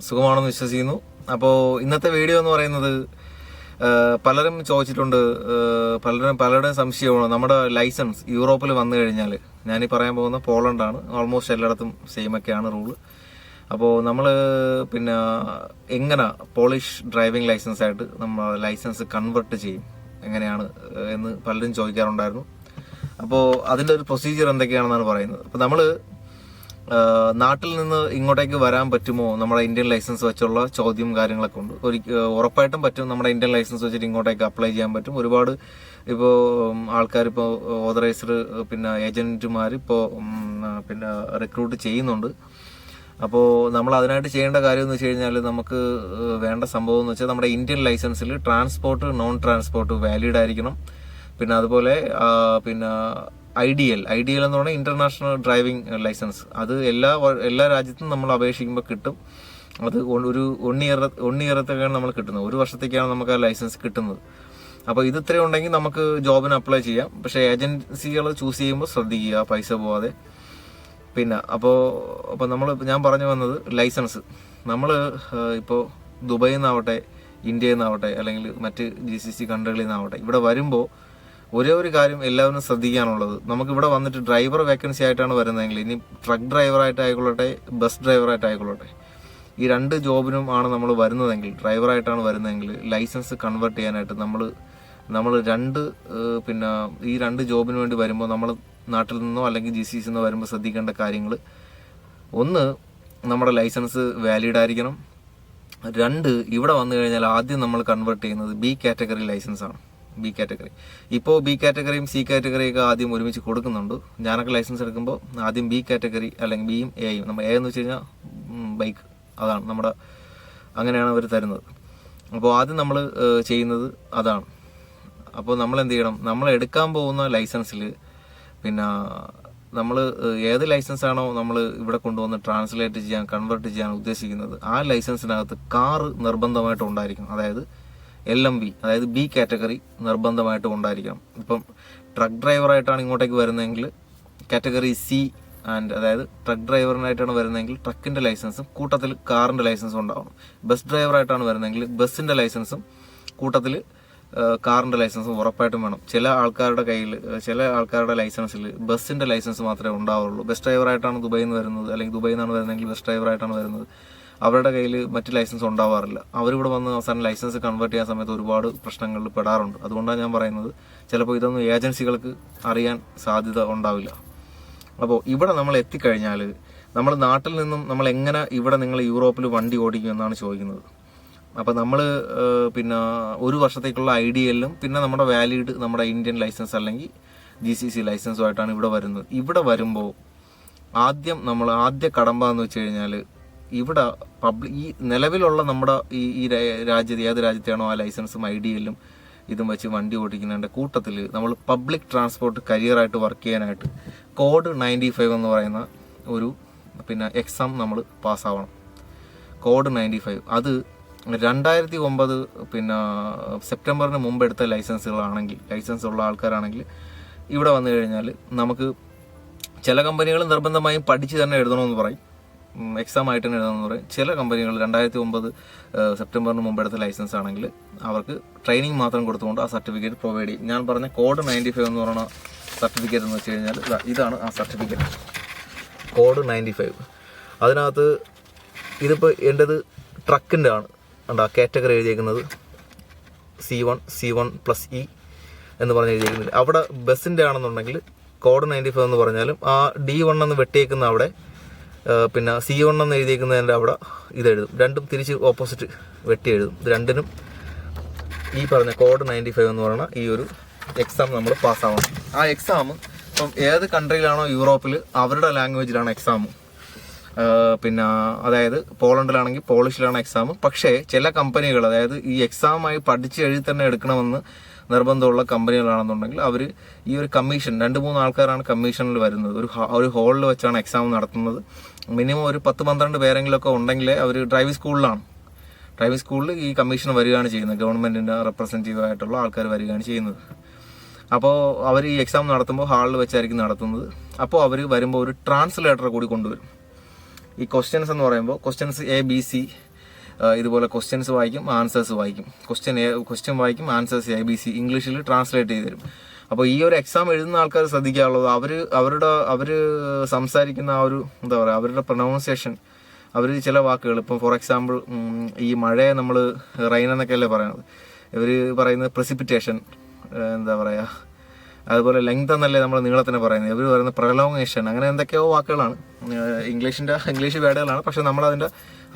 സുഖമാണെന്ന് വിശ്വസിക്കുന്നു. അപ്പോൾ ഇന്നത്തെ വീഡിയോ എന്ന് പറയുന്നത് പലരും ചോദിച്ചിട്ടുണ്ട്, പലരുടെയും സംശയമാണ് നമ്മുടെ ലൈസൻസ് യൂറോപ്പിൽ വന്നു കഴിഞ്ഞാൽ. ഞാനീ പറയാൻ പോകുന്ന പോളണ്ടാണ്. ഓൾമോസ്റ്റ് എല്ലായിടത്തും സെയിം ഒക്കെയാണ് റൂള്. അപ്പോൾ നമ്മൾ പിന്നെ എങ്ങനെ പോളിഷ് ഡ്രൈവിംഗ് ലൈസൻസ് ആയിട്ട് നമ്മൾ ലൈസൻസ് കൺവെർട്ട് ചെയ്യും എങ്ങനെയാണ് എന്ന് പലരും ചോദിക്കാറുണ്ടായിരുന്നു. അപ്പോൾ അതിൻ്റെ ഒരു പ്രൊസീജിയർ എന്തൊക്കെയാണെന്നാണ് പറയുന്നത്. അപ്പോൾ നമ്മൾ നാട്ടിൽ നിന്ന് ഇങ്ങോട്ടേക്ക് വരാൻ പറ്റുമോ നമ്മുടെ ഇന്ത്യൻ ലൈസൻസ് വെച്ചുള്ള ചോദ്യം കാര്യങ്ങളൊക്കെ ഉണ്ട്. ഉറപ്പായിട്ടും പറ്റും. നമ്മുടെ ഇന്ത്യൻ ലൈസൻസ് വെച്ചിട്ട് ഇങ്ങോട്ടേക്ക് അപ്ലൈ ചെയ്യാൻ പറ്റും. ഒരുപാട് ഇപ്പോൾ ആൾക്കാരിപ്പോൾ ഓതറൈസ്ഡ് പിന്നെ ഏജന്റുമാർ ഇപ്പോൾ പിന്നെ റിക്രൂട്ട് ചെയ്യുന്നുണ്ട്. അപ്പോൾ നമ്മൾ അതിനായിട്ട് ചെയ്യേണ്ട കാര്യം എന്ന് വെച്ച് കഴിഞ്ഞാൽ നമുക്ക് വേണ്ട സംഭവം എന്ന് വെച്ചാൽ നമ്മുടെ ഇന്ത്യൻ ലൈസൻസിൽ ട്രാൻസ്പോർട്ട് നോൺ ട്രാൻസ്പോർട്ട് വാലിഡ് ആയിരിക്കണം. പിന്നെ അതുപോലെ പിന്നെ ഐ ഡി എൽ എന്ന് പറഞ്ഞാൽ ഇന്റർനാഷണൽ ഡ്രൈവിംഗ് ലൈസൻസ്. അത് എല്ലാ രാജ്യത്തും നമ്മൾ അപേക്ഷിക്കുമ്പോൾ കിട്ടും. അത് ഒരു 1 ഇയറത്തേക്കാണ് നമ്മൾ കിട്ടുന്നത്. 1 വർഷത്തേക്കാണ് നമുക്ക് ആ ലൈസൻസ് കിട്ടുന്നത്. അപ്പോൾ ഇത് ഇത്രയും ഉണ്ടെങ്കിൽ നമുക്ക് ജോബിന് അപ്ലൈ ചെയ്യാം. പക്ഷേ ഏജൻസികൾ ചൂസ് ചെയ്യുമ്പോൾ ശ്രദ്ധിക്കുക, പൈസ പോവാതെ. പിന്നെ അപ്പോൾ ഞാൻ പറഞ്ഞു വന്നത് ലൈസൻസ് നമ്മൾ ഇപ്പോൾ ദുബൈയിൽ നിന്നാവട്ടെ, ഇന്ത്യയിൽ നിന്നാവട്ടെ, അല്ലെങ്കിൽ മറ്റ് GCC കൺട്രികളിൽ നിന്നാവട്ടെ, ഇവിടെ വരുമ്പോൾ ഒരേ ഒരു കാര്യം എല്ലാവരും ശ്രദ്ധിക്കാനുള്ളത്, നമുക്ക് ഇവിടെ വന്നിട്ട് ഡ്രൈവർ വേക്കൻസി ആയിട്ടാണ് വരുന്നതെങ്കിൽ, ഇനി ട്രക്ക് ഡ്രൈവറായിട്ട് ആയിക്കൊള്ളട്ടെ, ബസ് ഡ്രൈവറായിട്ട് ആയിക്കൊള്ളട്ടെ, ഈ 2 ജോബിനും ആണ് നമ്മൾ വരുന്നതെങ്കിൽ, ഡ്രൈവറായിട്ടാണ് വരുന്നതെങ്കിൽ ലൈസൻസ് കൺവേർട്ട് ചെയ്യാനായിട്ട് നമ്മൾ പിന്നെ ഈ 2 ജോബിന് വേണ്ടി വരുമ്പോൾ നമ്മൾ നാട്ടിൽ നിന്നോ അല്ലെങ്കിൽ GCC നിന്നോ വരുമ്പോൾ ശ്രദ്ധിക്കേണ്ട കാര്യങ്ങൾ, 1 നമ്മുടെ ലൈസൻസ് വാലിഡ് ആയിരിക്കണം. 2 ഇവിടെ വന്നു കഴിഞ്ഞാൽ ആദ്യം നമ്മൾ കൺവേർട്ട് ചെയ്യുന്നത് B കാറ്റഗറി ലൈസൻസ് ആണ്. B category. ഇപ്പോൾ B കാറ്റഗറിയും C കാറ്റഗറിയൊക്കെ ആദ്യം ഒരുമിച്ച് കൊടുക്കുന്നുണ്ട്. ഞാനൊക്കെ ലൈസൻസ് എടുക്കുമ്പോൾ ആദ്യം B കാറ്റഗറി അല്ലെങ്കിൽ Bയും Aയും, നമ്മൾ A എന്ന് വെച്ച് കഴിഞ്ഞാൽ ബൈക്ക്, അതാണ് നമ്മുടെ, അങ്ങനെയാണ് അവർ തരുന്നത്. അപ്പോൾ ആദ്യം നമ്മൾ ചെയ്യുന്നത് അതാണ്. അപ്പോൾ നമ്മൾ എന്ത് ചെയ്യണം, നമ്മൾ എടുക്കാൻ പോകുന്ന ലൈസൻസിൽ പിന്നെ നമ്മൾ ഏത് ലൈസൻസ് ആണോ നമ്മൾ ഇവിടെ കൊണ്ടുവന്ന് ട്രാൻസ്ലേറ്റ് ചെയ്യാൻ, കൺവേർട്ട് ചെയ്യാൻ ഉദ്ദേശിക്കുന്നത്, ആ ലൈസൻസിനകത്ത് കാറ് നിർബന്ധമായിട്ടും ഉണ്ടായിരിക്കണം. അതായത് LMB, അതായത് B കാറ്റഗറി നിർബന്ധമായിട്ടും ഉണ്ടായിരിക്കണം. ഇപ്പം ട്രക്ക് ഡ്രൈവറായിട്ടാണ് ഇങ്ങോട്ടേക്ക് വരുന്നതെങ്കിൽ കാറ്റഗറി C ആൻഡ്, അതായത് ട്രക്ക് ഡ്രൈവറിനായിട്ടാണ് വരുന്നതെങ്കിൽ ട്രക്കിന്റെ ലൈസൻസും കൂട്ടത്തിൽ കാറിന്റെ ലൈസൻസും ഉണ്ടാവണം. ബസ് ഡ്രൈവറായിട്ടാണ് വരുന്നതെങ്കിൽ ബസ്സിന്റെ ലൈസൻസും കൂട്ടത്തിൽ കാറിന്റെ ലൈസൻസും ഉറപ്പായിട്ടും വേണം. ചില ആൾക്കാരുടെ ലൈസൻസിൽ ബസ്സിന്റെ ലൈസൻസ് മാത്രമേ ഉണ്ടാവുള്ളൂ. ബസ് ഡ്രൈവറായിട്ടാണ് ദുബൈയിൽ നിന്ന് വരുന്നത്, അല്ലെങ്കിൽ ദുബൈയിൽ നിന്നാണ് വരുന്നതെങ്കിൽ ബസ് ഡ്രൈവറായിട്ടാണ് വരുന്നത്, അവരുടെ കയ്യിൽ മറ്റ് ലൈസൻസ് ഉണ്ടാവാറില്ല. അവരിവിടെ വന്ന് അവസാനം ലൈസൻസ് കൺവേർട്ട് ചെയ്യാൻ സമയത്ത് ഒരുപാട് പ്രശ്നങ്ങളിൽ പെടാറുണ്ട്. അതുകൊണ്ടാണ് ഞാൻ പറയുന്നത്, ചിലപ്പോൾ ഇതൊന്നും ഏജൻസികൾക്ക് അറിയാൻ സാധ്യത ഉണ്ടാവില്ല. അപ്പോൾ ഇവിടെ നമ്മൾ എത്തിക്കഴിഞ്ഞാൽ നമ്മൾ നാട്ടിൽ നിന്നും നമ്മൾ എങ്ങനെ ഇവിടെ നിങ്ങൾ യൂറോപ്പിൽ വണ്ടി ഓടിക്കും എന്നാണ് ചോദിക്കുന്നത്. അപ്പോൾ നമ്മൾ പിന്നെ 1 വർഷത്തേക്കുള്ള IDLും പിന്നെ നമ്മുടെ വാലിഡ് നമ്മുടെ ഇന്ത്യൻ ലൈസൻസ് അല്ലെങ്കിൽ GCC ലൈസൻസുമായിട്ടാണ് ഇവിടെ വരുന്നത്. ഇവിടെ വരുമ്പോൾ ആദ്യ കടമ്പ എന്ന് വെച്ച് കഴിഞ്ഞാൽ, ഇവിടെ ഈ നിലവിലുള്ള നമ്മുടെ ഈ രാജ്യത്ത് ഏത് രാജ്യത്താണോ ആ ലൈസൻസും IDLും ഇതും വെച്ച് വണ്ടി ഓടിക്കുന്നതിൻ്റെ കൂട്ടത്തിൽ നമ്മൾ പബ്ലിക് ട്രാൻസ്പോർട്ട് കരിയറായിട്ട് വർക്ക് ചെയ്യാനായിട്ട് കോഡ് 95 എന്ന് പറയുന്ന ഒരു പിന്നെ എക്സാം നമ്മൾ പാസ്സാവണം. കോഡ് 95 അത് 2009 പിന്നെ സെപ്റ്റംബറിന് മുമ്പ് എടുത്ത ലൈസൻസ് ഉള്ള ആൾക്കാരാണെങ്കിൽ ഇവിടെ വന്നു കഴിഞ്ഞാൽ നമുക്ക് ചില കമ്പനികൾ നിർബന്ധമായും പഠിച്ച് തന്നെ എഴുതണമെന്ന് പറയും, എക്സാം ആയിട്ട് തന്നെ എഴുതണമെന്ന് പറയും. ചില കമ്പനികൾ 2009 സെപ്റ്റംബറിന് മുമ്പ് എടുത്ത ലൈസൻസ് ആണെങ്കിൽ അവർക്ക് ട്രെയിനിങ് മാത്രം കൊടുത്തുകൊണ്ട് ആ സർട്ടിഫിക്കറ്റ് പ്രൊവൈഡ് ചെയ്യും. ഞാൻ പറഞ്ഞ കോഡ് 95 എന്ന് പറയുന്ന സർട്ടിഫിക്കറ്റ് എന്ന് വെച്ച് കഴിഞ്ഞാൽ ഇതാണ് ആ സർട്ടിഫിക്കറ്റ്, കോഡ് 95. അതിനകത്ത് ഇതിപ്പോൾ എൻ്റെത് ട്രക്കിൻ്റെ ആണ്. ആ കാറ്റഗറി എഴുതിയേക്കുന്നത് C1+E എന്ന് പറഞ്ഞ് എഴുതിയേക്കുന്നില്ല. അവിടെ ബസ്സിൻ്റെ ആണെന്നുണ്ടെങ്കിൽ കോഡ് 95 എന്ന് പറഞ്ഞാലും ആ D1 എന്ന് വെട്ടിയേക്കുന്ന അവിടെ പിന്നെ C1 എന്ന് എഴുതിയേക്കുന്നതിൻ്റെ അവിടെ ഇതെഴുതും. രണ്ടും തിരിച്ച് ഓപ്പോസിറ്റ് വെട്ടി എഴുതും. ഇത് രണ്ടിനും ഈ പറഞ്ഞ കോഡ് 95 എന്ന് പറയുന്ന ഈ ഒരു എക്സാം നമ്മൾ പാസ്സാവണം. ആ എക്സാം ഇപ്പം ഏത് കൺട്രിയിലാണോ യൂറോപ്പിൽ അവരുടെ ലാംഗ്വേജിലാണ് എക്സാം. പിന്നെ അതായത് പോളണ്ടിലാണെങ്കിൽ പോളിഷിലാണ് എക്സാം. പക്ഷേ ചില കമ്പനികൾ, അതായത് ഈ എക്സാമായി പഠിച്ച് എഴുതി തന്നെ എടുക്കണമെന്ന് നിർബന്ധമുള്ള കമ്പനികളാണെന്നുണ്ടെങ്കിൽ അവർ ഈ ഒരു കമ്മീഷൻ, 2-3 ആൾക്കാരാണ് കമ്മീഷനിൽ വരുന്നത്. ഒരു ഹാളിൽ വെച്ചാണ് എക്സാം നടത്തുന്നത്. മിനിമം ഒരു 10-12 പേരെങ്കിലുമൊക്കെ ഉണ്ടെങ്കിലേ അവർ ഡ്രൈവിംഗ് സ്കൂളിൽ ഈ കമ്മീഷൻ വരികയാണ് ചെയ്യുന്നത്. ഗവൺമെന്റിന്റെ റെപ്രസെന്റേറ്റീവ് ആയിട്ടുള്ള ആൾക്കാർ വരികയാണ് ചെയ്യുന്നത്. അപ്പോൾ അവർ ഈ എക്സാം നടത്തുമ്പോൾ ഹാളിൽ വെച്ചായിരിക്കും നടത്തുന്നത്. അപ്പോൾ അവർ വരുമ്പോൾ ഒരു ട്രാൻസ്ലേറ്ററെ കൂടി കൊണ്ടുവരും. ഈ ക്വസ്റ്റ്യൻസ് എന്ന് പറയുമ്പോൾ ക്വസ്റ്റ്യൻസ് A, B, C ഇതുപോലെ ക്വസ്റ്റ്യൻസ് വായിക്കും, ആൻസേഴ്സ് വായിക്കും. ക്വസ്റ്റ്യൻ വായിക്കും, ആൻസേഴ്സ് ABC ഇംഗ്ലീഷിൽ ട്രാൻസ്ലേറ്റ് ചെയ്ത് തരും. അപ്പോൾ ഈ ഒരു എക്സാം എഴുതുന്ന ആൾക്കാർ ശ്രദ്ധിക്കാനുള്ളത് അവർ സംസാരിക്കുന്ന ആ ഒരു എന്താ പറയുക, അവരുടെ പ്രൊനൗൺസിയേഷൻ, അവർ ചില വാക്കുകൾ ഇപ്പം ഫോർ എക്സാമ്പിൾ ഈ മഴയെ നമ്മൾ റെയിൻ എന്നൊക്കെയല്ലേ പറയുന്നത്, ഇവർ പറയുന്നത് പ്രസിപ്പിറ്റേഷൻ, എന്താ പറയുക, അതുപോലെ ലെങ്ത് എന്നല്ലേ നമ്മൾ നീളത്തിന് പറയുന്നത്, ഇവർ പറയുന്നത് പ്രൊലോങ്ങേഷൻ, അങ്ങനെ എന്തൊക്കെയോ വാക്കുകളാണ്, ഇംഗ്ലീഷ് വേർഡുകളാണ്. പക്ഷെ നമ്മളതിൻ്റെ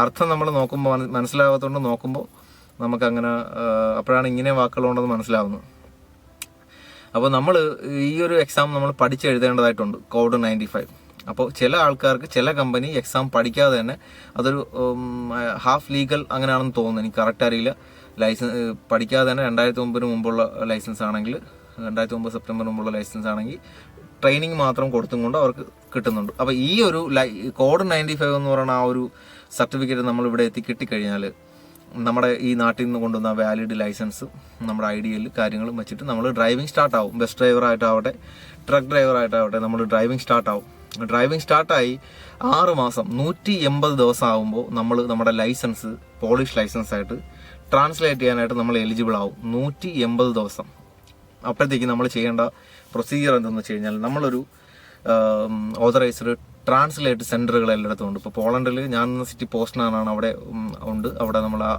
അർത്ഥം നമ്മൾ നോക്കുമ്പോൾ മനസ്സിലാകാത്തതുകൊണ്ട് നോക്കുമ്പോൾ നമുക്കങ്ങനെ അപ്പോഴാണ് ഇങ്ങനെ വാക്കുകളുണ്ടെന്ന് മനസ്സിലാവുന്നത്. അപ്പോൾ നമ്മൾ ഈ ഒരു എക്സാം നമ്മൾ പഠിച്ചെഴുതേണ്ടതായിട്ടുണ്ട്, കോഡ് 95. അപ്പോൾ ചില ആൾക്കാർക്ക് ചില കമ്പനി എക്സാം പഠിക്കാതെ തന്നെ അതൊരു ഹാഫ് ലീഗൽ അങ്ങനെയാണെന്ന് തോന്നുന്നു, എനിക്ക് കറക്റ്റ് അറിയില്ല. ലൈസൻസ് പഠിക്കാതെ തന്നെ 2009 മുമ്പുള്ള ലൈസൻസ് ആണെങ്കിൽ, 2009 സെപ്റ്റംബർ മുമ്പുള്ള ലൈസൻസ് ആണെങ്കിൽ ട്രെയിനിങ് മാത്രം കൊടുത്തും കൊണ്ട് അവർക്ക് കിട്ടുന്നുണ്ട്. അപ്പോൾ ഈ ഒരു കോഡ് 95 എന്ന് പറയുന്ന ആ ഒരു സർട്ടിഫിക്കറ്റ് നമ്മളിവിടെ കിട്ടിക്കഴിഞ്ഞാൽ നമ്മുടെ ഈ നാട്ടിൽ നിന്ന് കൊണ്ടുവന്ന വാലിഡ് ലൈസൻസ് നമ്മുടെ IDയിൽ കാര്യങ്ങളും വെച്ചിട്ട് നമ്മൾ ഡ്രൈവിംഗ് സ്റ്റാർട്ട് ആവും. ബസ് ഡ്രൈവറായിട്ടാവട്ടെ, ട്രക്ക് ഡ്രൈവറായിട്ടാവട്ടെ, നമ്മൾ ഡ്രൈവിംഗ് സ്റ്റാർട്ട് ആവും. ഡ്രൈവിംഗ് സ്റ്റാർട്ടായി 6 മാസം 180 ദിവസം ആകുമ്പോൾ നമ്മൾ നമ്മുടെ ലൈസൻസ് പോളിഷ് ലൈസൻസ് ആയിട്ട് ട്രാൻസ്ലേറ്റ് ചെയ്യാനായിട്ട് നമ്മൾ എലിജിബിൾ ആവും. 180 ദിവസം. അപ്പോഴത്തേക്ക് നമ്മൾ ചെയ്യേണ്ട പ്രൊസീജിയർ എന്തെന്ന് വെച്ച് കഴിഞ്ഞാൽ, നമ്മളൊരു ഓതറൈസ്ഡ് ട്രാൻസ്ലേറ്റ് സെന്ററുകൾ എല്ലായിടത്തും ഉണ്ട്. ഇപ്പോൾ പോളണ്ടിൽ ഞാൻ സിറ്റി പോസ്റ്റ്നാണ് അവിടെ ഉണ്ട്.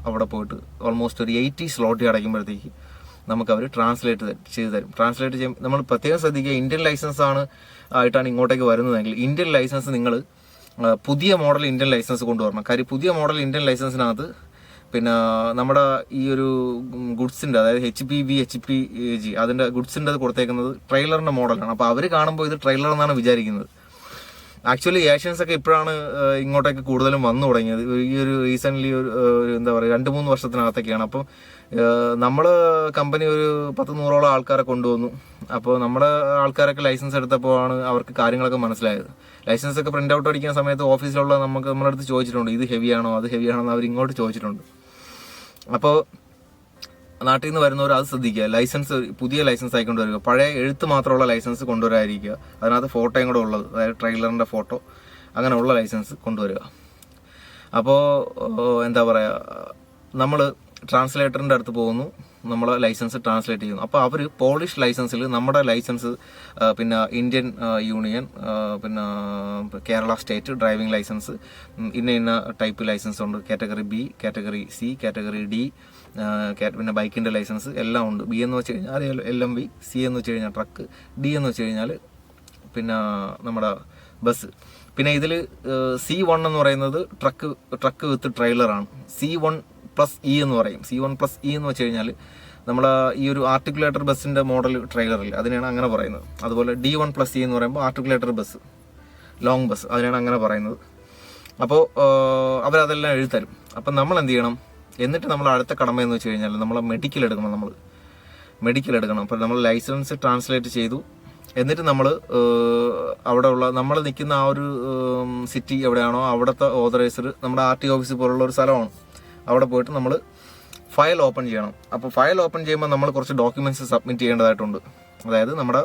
അവിടെ പോയിട്ട് ഓൾമോസ്റ്റ് ഒരു 80 സ്ലോട്ട് അടയ്ക്കുമ്പോഴത്തേക്ക് നമുക്ക് അവർ ട്രാൻസ്ലേറ്റ് ചെയ്ത് തരും. ട്രാൻസ്ലേറ്റ് ചെയ്യും. നമ്മൾ പ്രത്യേകം ശ്രദ്ധിക്കുക, ഇന്ത്യൻ ലൈസൻസ് ആയിട്ടാണ് ഇങ്ങോട്ടേക്ക് വരുന്നതെങ്കിൽ ഇന്ത്യൻ ലൈസൻസ് നിങ്ങൾ പുതിയ മോഡൽ ഇന്ത്യൻ ലൈസൻസ് കൊണ്ടുവരണം. കാര്യം പുതിയ മോഡൽ ഇന്ത്യൻ ലൈസൻസിനകത്ത് പിന്നെ നമ്മുടെ ഈ ഒരു ഗുഡ്സിൻ്റെ, അതായത് HPV HPG അതിൻ്റെ ഗുഡ്സിൻ്റെ അത് കൊടുത്തേക്കുന്നത് ട്രെയിലറിൻ്റെ മോഡലാണ്. അപ്പോൾ അവർ കാണുമ്പോൾ ഇത് ട്രെയിലർ എന്നാണ് വിചാരിക്കുന്നത്. ആക്ച്വലി ഏഷ്യൻസ് ഒക്കെ ഇപ്പോഴാണ് ഇങ്ങോട്ടേക്ക് കൂടുതലും വന്നു തുടങ്ങിയത്. ഈ ഒരു റീസെൻ്റ്ലി ഒരു എന്താ പറയുക 2-3 വർഷത്തിനകത്തൊക്കെയാണ്. അപ്പോൾ നമ്മൾ കമ്പനി ഒരു 10-100ഓളം ആൾക്കാരെ കൊണ്ടുവന്നു. അപ്പോൾ നമ്മുടെ ആൾക്കാരൊക്കെ ലൈസൻസ് എടുത്തപ്പോൾ ആണ് അവർക്ക് കാര്യങ്ങളൊക്കെ മനസ്സിലായത്. ലൈസൻസ് ഒക്കെ പ്രിൻ്റ് ഔട്ട് അടിക്കുന്ന സമയത്ത് ഓഫീസിലുള്ള നമ്മുടെ അടുത്ത് ചോദിച്ചിട്ടുണ്ട്, ഇത് ഹെവിയാണോ അത് ഹെവിയാണോ എന്ന് അവർ ഇങ്ങോട്ട് ചോദിച്ചിട്ടുണ്ട്. അപ്പോൾ നാട്ടിൽ നിന്ന് വരുന്നവർ അത് ശ്രദ്ധിക്കുക. ലൈസൻസ് പുതിയ ലൈസൻസ് ആയിക്കൊണ്ട് വരിക. പഴയ എഴുത്ത് മാത്രമുള്ള ലൈസൻസ് കൊണ്ടുവരാതിരിക്കുക. അതിനകത്ത് ഫോട്ടോയും കൂടെ ഉള്ളത്, അതായത് ട്രെയിലറിൻ്റെ ഫോട്ടോ അങ്ങനെയുള്ള ലൈസൻസ് കൊണ്ടുവരിക. അപ്പോൾ എന്താ പറയുക, നമ്മൾ ട്രാൻസ്ലേറ്ററിൻ്റെ അടുത്ത് പോകുന്നു, നമ്മൾ ലൈസൻസ് ട്രാൻസ്ലേറ്റ് ചെയ്യുന്നു. അപ്പോൾ അവർ പോളിഷ് ലൈസൻസിൽ നമ്മുടെ ലൈസൻസ്, പിന്നെ ഇന്ത്യൻ യൂണിയൻ, പിന്നെ കേരള സ്റ്റേറ്റ് ഡ്രൈവിംഗ് ലൈസൻസ്, ഇന്ന ടൈപ്പ് ലൈസൻസ് ഉണ്ട്. Category B, category C, category D, പിന്നെ ബൈക്കിൻ്റെ ലൈസൻസ് എല്ലാം ഉണ്ട്. B എന്ന് വെച്ച് കഴിഞ്ഞാൽ LMV, C എന്ന് വെച്ച് കഴിഞ്ഞാൽ ട്രക്ക്, D എന്ന് വെച്ച് കഴിഞ്ഞാൽ പിന്നെ നമ്മുടെ ബസ്. പിന്നെ ഇതിൽ C1 എന്ന് പറയുന്നത് ട്രക്ക് വിത്ത് ട്രെയിലറാണ്. C1+E എന്ന് പറയും. C1+E എന്ന് വെച്ച് കഴിഞ്ഞാൽ നമ്മൾ ഈ ഒരു ആർട്ടിക്കുലേറ്റർ ബസ്സിൻ്റെ മോഡൽ ട്രെയിലറിൽ അതിനെയാണ് അങ്ങനെ പറയുന്നത്. അതുപോലെ D1+E എന്ന് പറയുമ്പോൾ ആർട്ടിക്കുലേറ്റർ ബസ്, ലോങ് ബസ്, അതിനാണ് അങ്ങനെ പറയുന്നത്. അപ്പോൾ അവരതെല്ലാം എഴുതരും. അപ്പം നമ്മൾ എന്ത് ചെയ്യണം, എന്നിട്ട് നമ്മൾ അടുത്ത കടമ എന്ന് വെച്ച് കഴിഞ്ഞാൽ നമ്മൾ മെഡിക്കൽ എടുക്കണം. അപ്പോൾ നമ്മൾ ലൈസൻസ് ട്രാൻസ്ലേറ്റ് ചെയ്തു. എന്നിട്ട് നമ്മൾ നമ്മൾ നിൽക്കുന്ന ആ ഒരു സിറ്റി എവിടെയാണോ അവിടുത്തെ ഓതറൈസർ നമ്മുടെ RT ഓഫീസ് പോലുള്ള ഒരു സ്ഥലമാണ്. അവിടെ പോയിട്ട് നമ്മൾ ഫയൽ ഓപ്പൺ ചെയ്യണം. അപ്പോൾ ഫയൽ ഓപ്പൺ ചെയ്യുമ്പോൾ നമ്മൾ കുറച്ച് ഡോക്യുമെൻറ്റ്സ് സബ്മിറ്റ് ചെയ്യേണ്ടതായിട്ടുണ്ട്. അതായത് നമ്മുടെ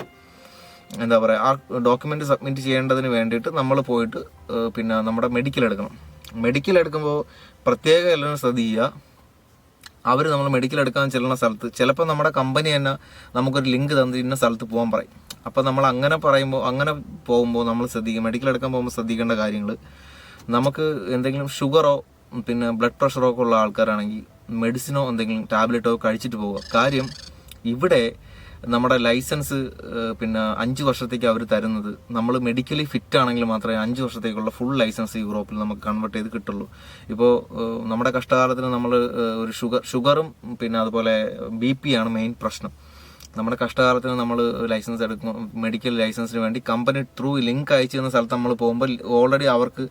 എന്താ പറയുക, ആ ഡോക്യുമെൻ്റ് സബ്മിറ്റ് ചെയ്യേണ്ടതിന് വേണ്ടിയിട്ട് നമ്മൾ പോയിട്ട് പിന്നെ നമ്മുടെ മെഡിക്കൽ എടുക്കുമ്പോൾ പ്രത്യേകം എല്ലാം ശ്രദ്ധിക്കുക. അവർ നമ്മൾ മെഡിക്കൽ എടുക്കാൻ ചെല്ലുന്ന സ്ഥലത്ത് ചിലപ്പോൾ നമ്മുടെ കമ്പനി തന്നെ നമുക്കൊരു ലിങ്ക് തന്നിട്ട് ഇന്ന സ്ഥലത്ത് പോകാൻ പറയും. അപ്പോൾ നമ്മൾ അങ്ങനെ പോകുമ്പോൾ നമ്മൾ ശ്രദ്ധിക്കുക, മെഡിക്കൽ എടുക്കാൻ പോകുമ്പോൾ ശ്രദ്ധിക്കേണ്ട കാര്യങ്ങൾ, നമുക്ക് എന്തെങ്കിലും ഷുഗറോ പിന്നെ ബ്ലഡ് പ്രഷറോ ഒക്കെ ഉള്ള ആൾക്കാരാണെങ്കിൽ മെഡിസിനോ എന്തെങ്കിലും ടാബ്ലറ്റോ കഴിച്ചിട്ട് പോവുക. കാര്യം ഇവിടെ നമ്മുടെ ലൈസൻസ് പിന്നെ 5 വർഷത്തേക്ക് അവർ തരുന്നത്, നമ്മൾ മെഡിക്കലി ഫിറ്റ് ആണെങ്കിൽ മാത്രമേ 5 വർഷത്തേക്കുള്ള ഫുൾ ലൈസൻസ് യൂറോപ്പിൽ നമുക്ക് കൺവേർട്ട് ചെയ്ത് കിട്ടുള്ളൂ. ഇപ്പോൾ നമ്മുടെ കഷ്ടകാലത്തിന് നമ്മൾ ഒരു ഷുഗറും പിന്നെ അതുപോലെ BP ആണ് മെയിൻ പ്രശ്നം. നമ്മുടെ കഷ്ടകാലത്തിന് നമ്മൾ ലൈസൻസ് എടുക്കും, മെഡിക്കൽ ലൈസൻസിന് വേണ്ടി കമ്പനി ത്രൂ ലിങ്ക് അയച്ചു തന്ന സ്ഥലത്ത് നമ്മൾ പോകുമ്പോൾ ഓൾറെഡി അവർക്ക്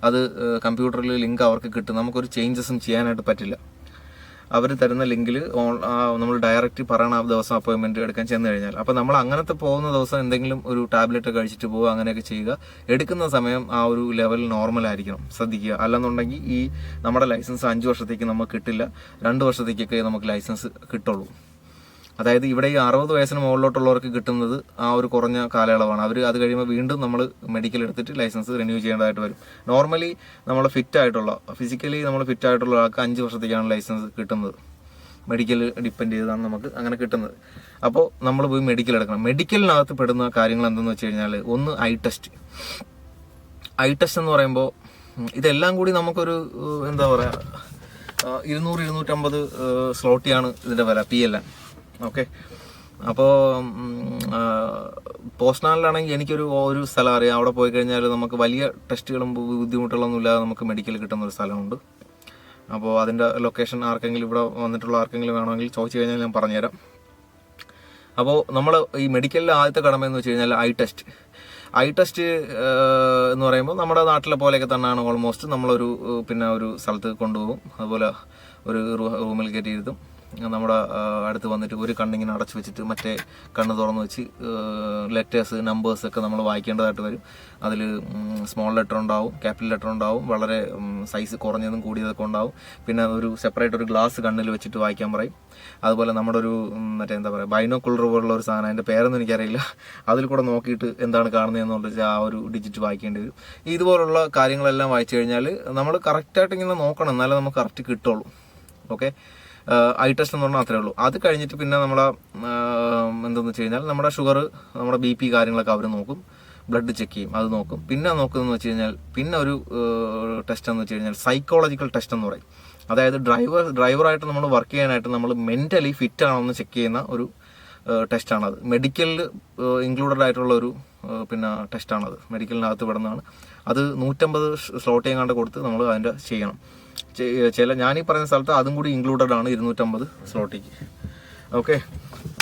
അത് കമ്പ്യൂട്ടറിൽ ലിങ്ക് അവർക്ക് കിട്ടും. നമുക്കൊരു ചേഞ്ചസും ചെയ്യാനായിട്ട് പറ്റില്ല. അവർ തരുന്ന ലിങ്കിൽ നമ്മൾ ഡയറക്റ്റ് പറയണ ആ ദിവസം അപ്പോയിൻമെൻറ്റ് എടുക്കാൻ ചെന്ന് കഴിഞ്ഞാൽ. അപ്പോൾ നമ്മൾ അങ്ങനത്തെ പോകുന്ന ദിവസം എന്തെങ്കിലും ഒരു ടാബ്ലറ്റ് കഴിച്ചിട്ട് പോകുക, അങ്ങനെയൊക്കെ ചെയ്യുക. എടുക്കുന്ന സമയം ആ ഒരു ലെവൽ നോർമൽ ആയിരിക്കണം, ശ്രദ്ധിക്കുക. അല്ലെന്നുണ്ടെങ്കിൽ ഈ നമ്മുടെ ലൈസൻസ് 5 വർഷത്തേക്ക് നമുക്ക് കിട്ടില്ല, 2 വർഷത്തേക്കൊക്കെ നമുക്ക് ലൈസൻസ് കിട്ടുള്ളൂ. അതായത് ഇവിടെ ഈ 60 വയസ്സിന് മുകളിലോട്ടുള്ളവർക്ക് കിട്ടുന്നത് ആ ഒരു കുറഞ്ഞ കാലയളവാണ്. അവർ അത് കഴിയുമ്പോൾ വീണ്ടും നമ്മൾ മെഡിക്കൽ എടുത്തിട്ട് ലൈസൻസ് റിന്യൂ ചെയ്യേണ്ടതായിട്ട് വരും. നോർമലി നമ്മൾ ഫിസിക്കലി നമ്മൾ ഫിറ്റ് ആയിട്ടുള്ള ആൾക്ക് 5 വർഷത്തേക്കാണ് ലൈസൻസ് കിട്ടുന്നത്. മെഡിക്കൽ ഡിപ്പെൻഡ് ചെയ്താണ് നമുക്ക് അങ്ങനെ കിട്ടുന്നത്. അപ്പോൾ നമ്മൾ പോയി മെഡിക്കൽ എടുക്കണം. മെഡിക്കലിനകത്ത് പെടുന്ന കാര്യങ്ങൾ എന്തെന്ന് വെച്ച് കഴിഞ്ഞാൽ, ഒന്ന് ഐ ടെസ്റ്റ് എന്ന് പറയുമ്പോൾ ഇതെല്ലാം കൂടി നമുക്കൊരു എന്താ പറയുക 200-250 സ്ലോട്ടിയാണ് ഇതിൻ്റെ വില, PLN. ഓക്കെ, അപ്പോൾ പോസ്റ്റ്നാലിലാണെങ്കിൽ എനിക്കൊരു സ്ഥലം അറിയാം. അവിടെ പോയി കഴിഞ്ഞാൽ നമുക്ക് വലിയ ടെസ്റ്റുകളും ബുദ്ധിമുട്ടുകളൊന്നും ഇല്ലാതെ നമുക്ക് മെഡിക്കൽ കിട്ടുന്ന ഒരു സ്ഥലമുണ്ട്. അപ്പോൾ അതിൻ്റെ ലൊക്കേഷൻ ആർക്കെങ്കിലും ഇവിടെ വന്നിട്ടുള്ള ആർക്കെങ്കിലും വേണമെങ്കിൽ ചോദിച്ചു കഴിഞ്ഞാൽ ഞാൻ പറഞ്ഞുതരാം. അപ്പോൾ നമ്മൾ ഈ മെഡിക്കലിലെ ആദ്യത്തെ കടമ എന്ന് വെച്ച് കഴിഞ്ഞാൽ ഐ ടെസ്റ്റ് എന്ന് പറയുമ്പോൾ നമ്മുടെ നാട്ടിലെ പോലെയൊക്കെ തന്നെയാണ് ഓൾമോസ്റ്റ്. നമ്മളൊരു ഒരു സ്ഥലത്ത് കൊണ്ടുപോകും, അതുപോലെ ഒരു റൂമിൽ കയറ്റി ഇരുത്തും. നമ്മുടെ അടുത്ത് വന്നിട്ട് ഒരു കണ്ണിങ്ങനെ അടച്ചു വെച്ചിട്ട് മറ്റേ കണ്ണ് തുറന്ന് വെച്ച് ലെറ്റേഴ്സ് നമ്പേഴ്സ് ഒക്കെ നമ്മൾ വായിക്കേണ്ടതായിട്ട് വരും. അതിൽ സ്മോൾ ലെറ്റർ ഉണ്ടാവും, ക്യാപിറ്റൽ ലെറ്റർ ഉണ്ടാവും, വളരെ സൈസ് കുറഞ്ഞതും കൂടിയതൊക്കെ ഉണ്ടാവും. പിന്നെ ഒരു സെപ്പറേറ്റ് ഒരു ഗ്ലാസ് കണ്ണിൽ വെച്ചിട്ട് വായിക്കാൻ പറയും. അതുപോലെ നമ്മുടെ ഒരു മറ്റേ എന്താ പറയുക ബൈനോക്കുലർ പോലുള്ള ഒരു സാധനം, അതിൻ്റെ പേരൊന്നും എനിക്കറിയില്ല, അതിൽ കൂടെ നോക്കിയിട്ട് എന്താണ് കാണുന്നതെന്നുള്ളത് ആ ഒരു ഡിജിറ്റ് വായിക്കേണ്ടി വരും. ഇതുപോലുള്ള കാര്യങ്ങളെല്ലാം വായിച്ചു കഴിഞ്ഞാൽ നമ്മൾ കറക്റ്റായിട്ട് ഇങ്ങനെ നോക്കണം, എന്നാലേ നമുക്ക് കറക്റ്റ് കിട്ടുള്ളൂ. ഓക്കെ, ഐ ടെസ്റ്റ് എന്ന് പറഞ്ഞാൽ അത്രേ ഉള്ളൂ. അത് കഴിഞ്ഞിട്ട് പിന്നെ നമ്മളെ എന്തെന്ന് വെച്ച് കഴിഞ്ഞാൽ നമ്മുടെ ഷുഗർ, നമ്മുടെ BP കാര്യങ്ങളൊക്കെ അവർ നോക്കും, ബ്ലഡ് ചെക്ക് ചെയ്യും, അത് നോക്കും. പിന്നെ നോക്കുന്നതെന്ന് വെച്ച് കഴിഞ്ഞാൽ പിന്നെ ഒരു ടെസ്റ്റ് എന്ന് വെച്ച് കഴിഞ്ഞാൽ സൈക്കോളജിക്കൽ ടെസ്റ്റ് എന്ന് പറയും. അതായത് ഡ്രൈവറായിട്ട് നമ്മൾ വർക്ക് ചെയ്യാനായിട്ട് നമ്മൾ മെൻ്റലി ഫിറ്റ് ആണോ എന്ന് ചെക്ക് ചെയ്യുന്ന ഒരു ടെസ്റ്റാണത്. മെഡിക്കലിൽ ഇൻക്ലൂഡഡ് ആയിട്ടുള്ള ഒരു ടെസ്റ്റാണത്, മെഡിക്കലിനകത്ത് പെടുന്നതാണ്. അത് 150 സ്ലോട്ട് എങ്ങാണ്ട് കൊടുത്ത് നമ്മൾ അതിൻ്റെ ചെയ്യണം. ഞാനീ പറയുന്ന സ്ഥലത്ത് അതും കൂടി ഇൻക്ലൂഡഡ് ആണ് 250 സ്ലോട്ടിക്ക്. ഓക്കെ,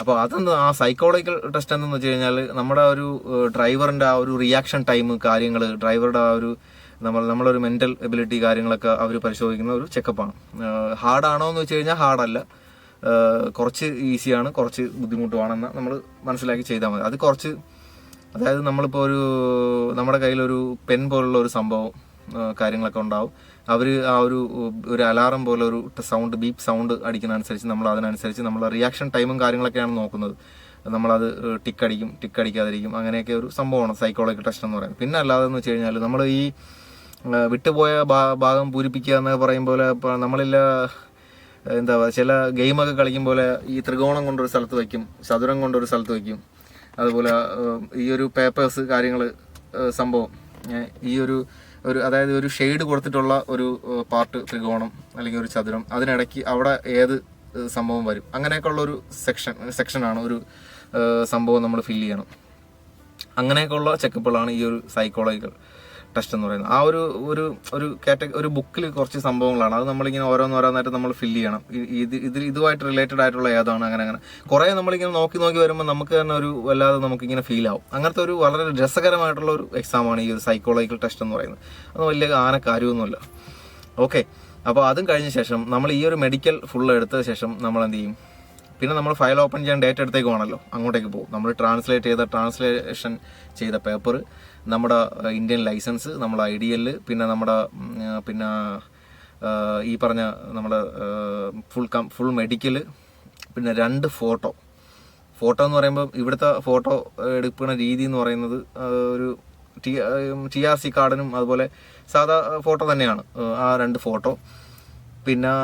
അപ്പോൾ അതെന്താ ആ സൈക്കോളജിക്കൽ ടെസ്റ്റ് എന്തെന്ന് വെച്ച് കഴിഞ്ഞാൽ നമ്മുടെ ഒരു ഡ്രൈവറിൻ്റെ ആ ഒരു റിയാക്ഷൻ ടൈം കാര്യങ്ങൾ, ഡ്രൈവറുടെ ആ ഒരു നമ്മളൊരു മെൻ്റൽ എബിലിറ്റി കാര്യങ്ങളൊക്കെ അവർ പരിശോധിക്കുന്ന ഒരു ചെക്കപ്പാണ്. ഹാർഡാണോ എന്ന് വെച്ച് കഴിഞ്ഞാൽ ഹാർഡല്ല, കുറച്ച് ഈസിയാണ്, കുറച്ച് ബുദ്ധിമുട്ടുവാണെന്ന് നമ്മൾ മനസ്സിലാക്കി ചെയ്താൽ മതി. അത് കുറച്ച്, അതായത് നമ്മളിപ്പോൾ നമ്മുടെ കയ്യിലൊരു പെൻ പോലുള്ള ഒരു സംഭവം കാര്യങ്ങളൊക്കെ ഉണ്ടാവും. അവർ ആ ഒരു അലാറം പോലെ ഒരു സൗണ്ട്, ബീപ്പ് സൗണ്ട് അടിക്കുന്നതനുസരിച്ച് നമ്മൾ അതിനനുസരിച്ച് നമ്മളെ റിയാക്ഷൻ ടൈമും കാര്യങ്ങളൊക്കെയാണ് നോക്കുന്നത്. നമ്മളത് ടിക്ക് അടിക്കാതിരിക്കും, അങ്ങനെയൊക്കെ ഒരു സംഭവമാണ് സൈക്കോളജിക്കൽ ടെസ്റ്റ് എന്ന് പറയുന്നത്. പിന്നെ അല്ലാതെ എന്ന് വെച്ച് കഴിഞ്ഞാൽ നമ്മൾ ഈ വിട്ടുപോയ ഭാഗം പൂരിപ്പിക്കുക എന്നൊക്കെ പറയും പോലെ, ഇപ്പോൾ നമ്മളില്ല എന്താ ചില ഗെയിമൊക്കെ കളിക്കും പോലെ ഈ ത്രികോണം കൊണ്ടൊരു സ്ഥലത്ത് വയ്ക്കും, ചതുരം കൊണ്ടൊരു സ്ഥലത്ത് വയ്ക്കും. അതുപോലെ ഈ ഒരു പേപ്പേഴ്സ് കാര്യങ്ങൾ സംഭവം, ഈ അതായത് ഒരു ഷെയ്ഡ് കൊടുത്തിട്ടുള്ള ഒരു പാർട്ട് ത്രികോണം അല്ലെങ്കിൽ ഒരു ചതുരം, അതിനിടയ്ക്ക് അവിടെ ഏത് സംഭവം വരും, അങ്ങനെയൊക്കെ ഉള്ള ഒരു സെക്ഷനാണ് ഒരു സംഭവം നമ്മൾ ഫില്ല് ചെയ്യണം. അങ്ങനെയൊക്കെയുള്ള ചെക്കപ്പുകളാണ് ഈ ഒരു സൈക്കോളജിക്കൽ ടെസ്റ്റ് എന്ന് പറയുന്നത്. ആ ഒരു ബുക്കിൽ കുറച്ച് സംഭവങ്ങളാണ്, അത് നമ്മളിങ്ങനെ ഓരോന്നായിട്ട് നമ്മൾ ഫില്ല് ചെയ്യണം. ഇതുമായിട്ട് റിലേറ്റഡ് ആയിട്ടുള്ള ഏതാണ്, അങ്ങനെ കുറേ നമ്മളിങ്ങനെ നോക്കി വരുമ്പോൾ നമുക്ക് തന്നെ ഒരു വല്ലാതെ നമുക്കിങ്ങനെ ഫീൽ ആവും. അങ്ങനത്തെ ഒരു വളരെ രസകരമായിട്ടുള്ള ഒരു എക്സാമാണ് ഈ ഒരു സൈക്കോളജിക്കൽ ടെസ്റ്റ് എന്ന് പറയുന്നത്. അത് വലിയ കാര്യമൊന്നുമില്ല. ഓക്കെ, അപ്പോൾ അതും കഴിഞ്ഞ ശേഷം നമ്മൾ ഈ ഒരു മെഡിക്കൽ ഫുള്ള് എടുത്ത ശേഷം നമ്മൾ എന്ത് ചെയ്യും, പിന്നെ നമ്മൾ ഫയൽ ഓപ്പൺ ചെയ്യാൻ ഡേറ്റ് എടുത്തേക്ക് വേണമല്ലോ, അങ്ങോട്ടേക്ക് പോകും. നമ്മൾ ട്രാൻസ്ലേഷൻ ചെയ്ത പേപ്പർ, നമ്മുടെ ഇന്ത്യൻ ലൈസൻസ്, നമ്മുടെ IDL, പിന്നെ നമ്മുടെ ഈ പറഞ്ഞ നമ്മുടെ ഫുൾ മെഡിക്കൽ, പിന്നെ 2 ഫോട്ടോ എന്ന് പറയുമ്പോൾ ഇവിടുത്തെ ഫോട്ടോ എടുക്കുന്ന രീതി എന്ന് പറയുന്നത് ഒരു TRC കാർഡിനും അതുപോലെ സാധാ ഫോട്ടോ തന്നെയാണ്. ആ 2 ഫോട്ടോ, പിന്നെ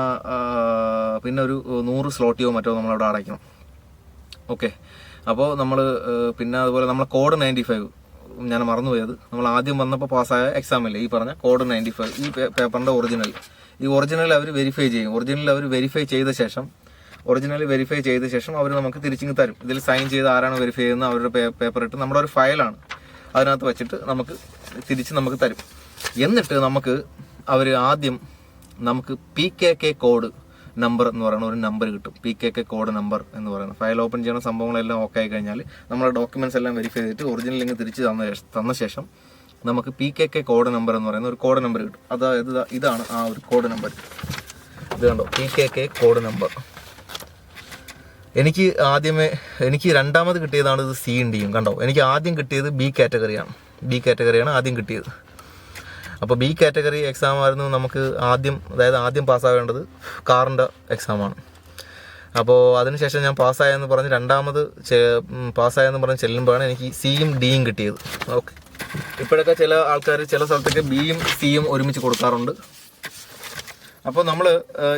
ഒരു 100 സ്ലോട്ടിയോ മറ്റോ നമ്മളവിടെ അടയ്ക്കണം. ഓക്കെ, അപ്പോൾ നമ്മൾ പിന്നെ അതുപോലെ നമ്മളെ കോഡ് 95, ഞാൻ മറന്നുപോയത്, നമ്മൾ ആദ്യം വന്നപ്പോൾ പാസ്സായ എക്സാമില്ലേ ഈ പറഞ്ഞ കോഡ് 95, ഈ പേപ്പറിൻ്റെ ഒറിജിനൽ അവർ വെരിഫൈ ചെയ്യും. ഒറിജിനൽ വെരിഫൈ ചെയ്ത ശേഷം അവർ നമുക്ക് തിരിച്ചിങ്ങ് തരും. ഇതിൽ സൈൻ ചെയ്ത് ആരാണ് വെരിഫൈ ചെയ്യുന്നത് അവരുടെ പേപ്പർ ഇട്ട് നമ്മുടെ ഒരു ഫയലാണ്, അതിനകത്ത് വെച്ചിട്ട് നമുക്ക് തരും. എന്നിട്ട് അവർ ആദ്യം നമുക്ക് PKK കോഡ് നമ്പർ എന്ന് പറയുന്ന ഒരു നമ്പർ കിട്ടും. PKK കോഡ് നമ്പർ എന്ന് പറയുന്നത് ഫയൽ ഓപ്പൺ ചെയ്യുന്ന സംഭവങ്ങളെല്ലാം ഓക്കെ ആയി കഴിഞ്ഞാൽ നമ്മുടെ ഡോക്യുമെന്റ്സ് എല്ലാം വെരിഫൈ ചെയ്തിട്ട് ഒറിജിനൽ ലിങ്ക് തിരിച്ച് തന്ന ശേഷം നമുക്ക് PKK കോഡ് നമ്പർ എന്ന് പറയുന്ന ഒരു കോഡ് നമ്പർ കിട്ടും. അതായത് ഇതാണ് ആ ഒരു കോഡ് നമ്പർ. ഇത് കണ്ടോ, PKK കോഡ് നമ്പർ. എനിക്ക് രണ്ടാമത് കിട്ടിയതാണ് ഇത് C യും D യും. കണ്ടോ, എനിക്ക് ആദ്യം കിട്ടിയത് B കാറ്റഗറിയാണ് ആദ്യം കിട്ടിയത്. അപ്പോൾ B കാറ്റഗറി എക്സാം ആയിരുന്നു നമുക്ക് ആദ്യം പാസ്സാവേണ്ടത് കാറിൻ്റെ എക്സാമാണ്. അപ്പോൾ അതിനുശേഷം ഞാൻ പാസ്സായെന്ന് പറഞ്ഞ് രണ്ടാമത് പാസ്സായെന്ന് പറഞ്ഞ് ചെല്ലുമ്പോഴാണ് എനിക്ക് സിയും ഡിയും കിട്ടിയത്. ഓക്കെ, ഇപ്പോഴൊക്കെ ചില ആൾക്കാർ ചില സ്ഥലത്തൊക്കെ ബിയും സിയും ഒരുമിച്ച് കൊടുക്കാറുണ്ട്. അപ്പോൾ നമ്മൾ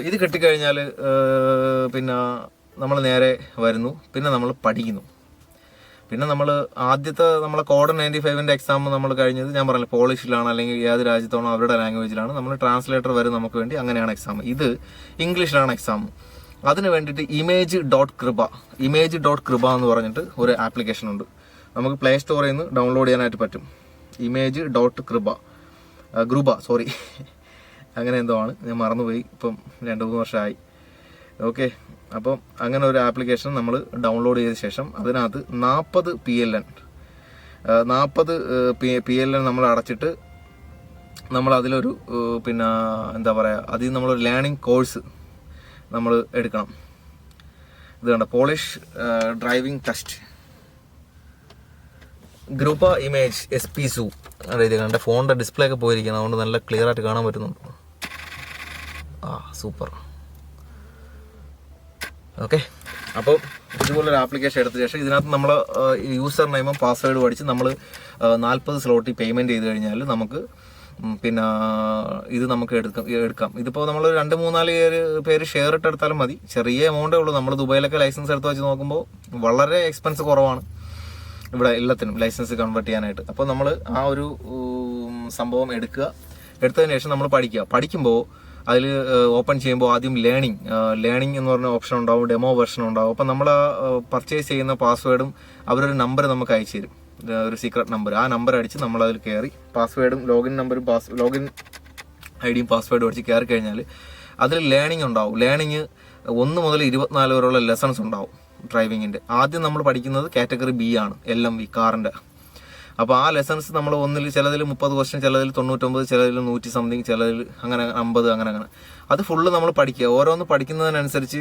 ഇത് കിട്ടിക്കഴിഞ്ഞാൽ പിന്നെ നമ്മൾ നേരെ വരുന്നു, പിന്നെ നമ്മൾ പഠിക്കുന്നു. പിന്നെ നമ്മൾ ആദ്യത്തെ നമ്മളെ കോഡ് 95-ൻ്റെ എക്സാം നമ്മൾ കഴിഞ്ഞത് ഞാൻ പറഞ്ഞില്ല പോളിഷിലാണ് അല്ലെങ്കിൽ ഏത് രാജ്യത്താണോ അവരുടെ ലാംഗ്വേജിലാണ്. നമ്മൾ ട്രാൻസ്ലേറ്റർ വരും നമുക്ക് വേണ്ടി, അങ്ങനെയാണ് എക്സാം. ഇത് ഇംഗ്ലീഷിലാണ് എക്സാം. അതിന് വേണ്ടിയിട്ട് ഇമേജ് ഡോട്ട് കൃപ എന്ന് പറഞ്ഞിട്ട് ഒരു ആപ്ലിക്കേഷൻ ഉണ്ട്. നമുക്ക് പ്ലേ സ്റ്റോറിൽ നിന്ന് ഡൗൺലോഡ് ചെയ്യാനായിട്ട് പറ്റും. ഇമേജ് ഡോട്ട് ഗ്രൂബ അങ്ങനെ എന്തോ ആണ്, ഞാൻ മറന്നുപോയി, ഇപ്പം 2-3 വർഷമായി. ഓക്കെ, അപ്പം അങ്ങനെ ഒരു ആപ്ലിക്കേഷൻ നമ്മൾ ഡൗൺലോഡ് ചെയ്ത ശേഷം അതിനകത്ത് 40 PLN നമ്മൾ അടച്ചിട്ട് നമ്മൾ അതിലൊരു പിന്നെ എന്താ പറയുക, അതിൽ നമ്മളൊരു ലേണിംഗ് കോഴ്സ് നമ്മൾ എടുക്കണം. ഇത് കണ്ട, പോളിഷ് ഡ്രൈവിംഗ് ടെസ്റ്റ് ഗ്രൂപ്പ ഇമേജ് SP2 ഇത് കണ്ട. ഫോണിൻ്റെ ഡിസ്പ്ലേ ഒക്കെ പോയിരിക്കണം, അതുകൊണ്ട് നല്ല ക്ലിയർ ആയിട്ട് കാണാൻ പറ്റുന്നുണ്ട്. സൂപ്പർ. ഓക്കെ, അപ്പോൾ ഇതുപോലൊരു ആപ്ലിക്കേഷൻ എടുത്ത ശേഷം ഇതിനകത്ത് നമ്മൾ യൂസർ നെയിമും പാസ്വേഡ് പഠിച്ച് നമ്മൾ 40 സ്ലോട്ടിൽ പേയ്മെൻറ്റ് ചെയ്ത് കഴിഞ്ഞാൽ നമുക്ക് പിന്നെ ഇത് നമുക്ക് എടുക്കാം. ഇതിപ്പോൾ നമ്മൾ 2-3-4 പേര് ഷെയർ ഇട്ടെടുത്താലും മതി. ചെറിയ എമൗണ്ടേ ഉള്ളൂ. നമ്മൾ ദുബായിലൊക്കെ ലൈസൻസ് എടുത്ത് വെച്ച് നോക്കുമ്പോൾ വളരെ എക്സ്പെൻസ് കുറവാണ് ഇവിടെ എല്ലാത്തിനും ലൈസൻസ് കൺവേർട്ട് ചെയ്യാനായിട്ട്. അപ്പോൾ നമ്മൾ ആ ഒരു സംഭവം എടുത്തതിന് ശേഷം നമ്മൾ പഠിക്കുമ്പോൾ അതിൽ ഓപ്പൺ ചെയ്യുമ്പോൾ ആദ്യം ലേണിംഗ് എന്ന് പറഞ്ഞ ഓപ്ഷൻ ഉണ്ടാവും, ഡെമോ വെർഷൻ ഉണ്ടാവും. അപ്പം നമ്മൾ പർച്ചേസ് ചെയ്യുന്ന പാസ്വേഡും അവരൊരു നമ്പർ നമുക്ക് അയച്ചു തരും, ഒരു സീക്രട്ട് നമ്പർ. ആ നമ്പർ അടിച്ച് നമ്മൾ അതിൽ കയറി പാസ്വേഡും ലോഗിൻ ഐഡിയും പാസ്വേഡും അടിച്ച് കയറി കഴിഞ്ഞാൽ അതിൽ ലേണിംഗ് ഉണ്ടാവും. ലേണിംഗ് 1 മുതൽ 24 വരെയുള്ള ലെസൺസ് ഉണ്ടാവും ഡ്രൈവിങ്ങിൻ്റെ. ആദ്യം നമ്മൾ പഠിക്കുന്നത് കാറ്റഗറി B ആണ്, LMV കാറിൻ്റെ. അപ്പോൾ ആ ലെസൺസ് നമ്മൾ ചിലതിൽ 30 ക്വസ്റ്റ്യൻ, ചിലതിൽ 99, ചിലതിൽ 100 സംതിങ്, ചിലതിൽ അങ്ങനെ 50, അങ്ങനെ. അത് ഫുള്ള് നമ്മൾ പഠിക്കുക. ഓരോന്ന് പഠിക്കുന്നതിനനുസരിച്ച്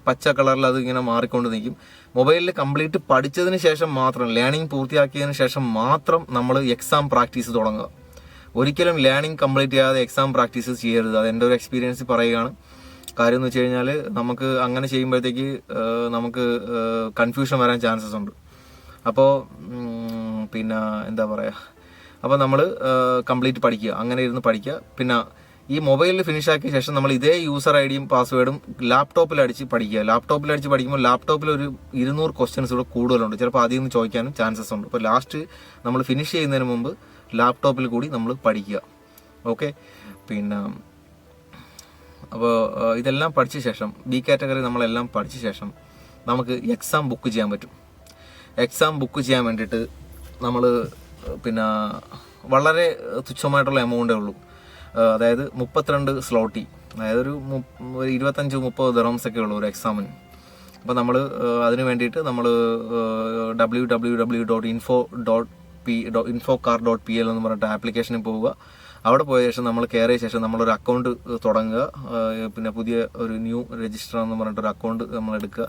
പച്ച കളറിൽ അത് ഇങ്ങനെ മാറിക്കൊണ്ട് നിൽക്കും. മൊബൈലിൽ കംപ്ലീറ്റ് പഠിച്ചതിന് ശേഷം മാത്രം, ലേണിംഗ് പൂർത്തിയാക്കിയതിന് ശേഷം മാത്രം നമ്മൾ എക്സാം പ്രാക്ടീസ് തുടങ്ങുക. ഒരിക്കലും ലേണിംഗ് കംപ്ലീറ്റ് ചെയ്യാതെ എക്സാം പ്രാക്ടീസ് ചെയ്യരുത്. അത് എൻ്റെ ഒരു എക്സ്പീരിയൻസ് പറയുകയാണ്. കാര്യം എന്ന് വെച്ച് കഴിഞ്ഞാൽ നമുക്ക് അങ്ങനെ ചെയ്യുമ്പോഴത്തേക്ക് നമുക്ക് കൺഫ്യൂഷൻ വരാൻ ചാൻസസ് ഉണ്ട്. അപ്പോൾ പിന്നെ എന്താ പറയുക, അപ്പോൾ നമ്മൾ കംപ്ലീറ്റ് പഠിക്കുക, അങ്ങനെ ഇരുന്ന് പഠിക്കുക. പിന്നെ ഈ മൊബൈലിൽ ഫിനിഷ് ആക്കിയ ശേഷം നമ്മൾ ഇതേ യൂസർ ഐഡിയും പാസ്വേഡും ലാപ്ടോപ്പിൽ അടിച്ച് പഠിക്കുക. ലാപ്ടോപ്പിൽ അടിച്ച് പഠിക്കുമ്പോൾ ലാപ്ടോപ്പിൽ ഒരു 200 ക്വസ്റ്റ്യൻസ് കൂടെ കൂടുതലുണ്ട്. ചിലപ്പോൾ അതിൽ നിന്ന് ചോദിക്കാനും ചാൻസസ് ഉണ്ട്. അപ്പോൾ ലാസ്റ്റ് നമ്മൾ ഫിനിഷ് ചെയ്യുന്നതിന് മുമ്പ് ലാപ്ടോപ്പിൽ കൂടി നമ്മൾ പഠിക്കുക. ഓക്കെ, പിന്നെ അപ്പോൾ ഇതെല്ലാം പഠിച്ച ശേഷം B കാറ്റഗറി നമ്മളെല്ലാം പഠിച്ച ശേഷം നമുക്ക് എക്സാം ബുക്ക് ചെയ്യാൻ പറ്റും. എക്സാം ബുക്ക് ചെയ്യാൻ വേണ്ടിയിട്ട് നമ്മൾ പിന്നെ വളരെ തുച്ഛമായിട്ടുള്ള എമൗണ്ടേ ഉള്ളൂ. അതായത് 32 സ്ലോട്ടി, അതായത് ഒരു 25-30 ദിർഹംസൊക്കെ ഉള്ളൂ ഒരു എക്സാമിന്. അപ്പോൾ നമ്മൾ അതിന് വേണ്ടിയിട്ട് നമ്മൾ www.info.car.pl എന്ന് പറഞ്ഞിട്ട് ആപ്ലിക്കേഷനിൽ പോവുക. അവിടെ പോയ ശേഷം നമ്മൾ കയറിയ ശേഷം നമ്മളൊരു അക്കൗണ്ട് തുടങ്ങുക. പിന്നെ പുതിയ ഒരു ന്യൂ രജിസ്റ്റർ എന്ന് പറഞ്ഞിട്ടൊരു അക്കൗണ്ട് നമ്മൾ എടുക്കുക.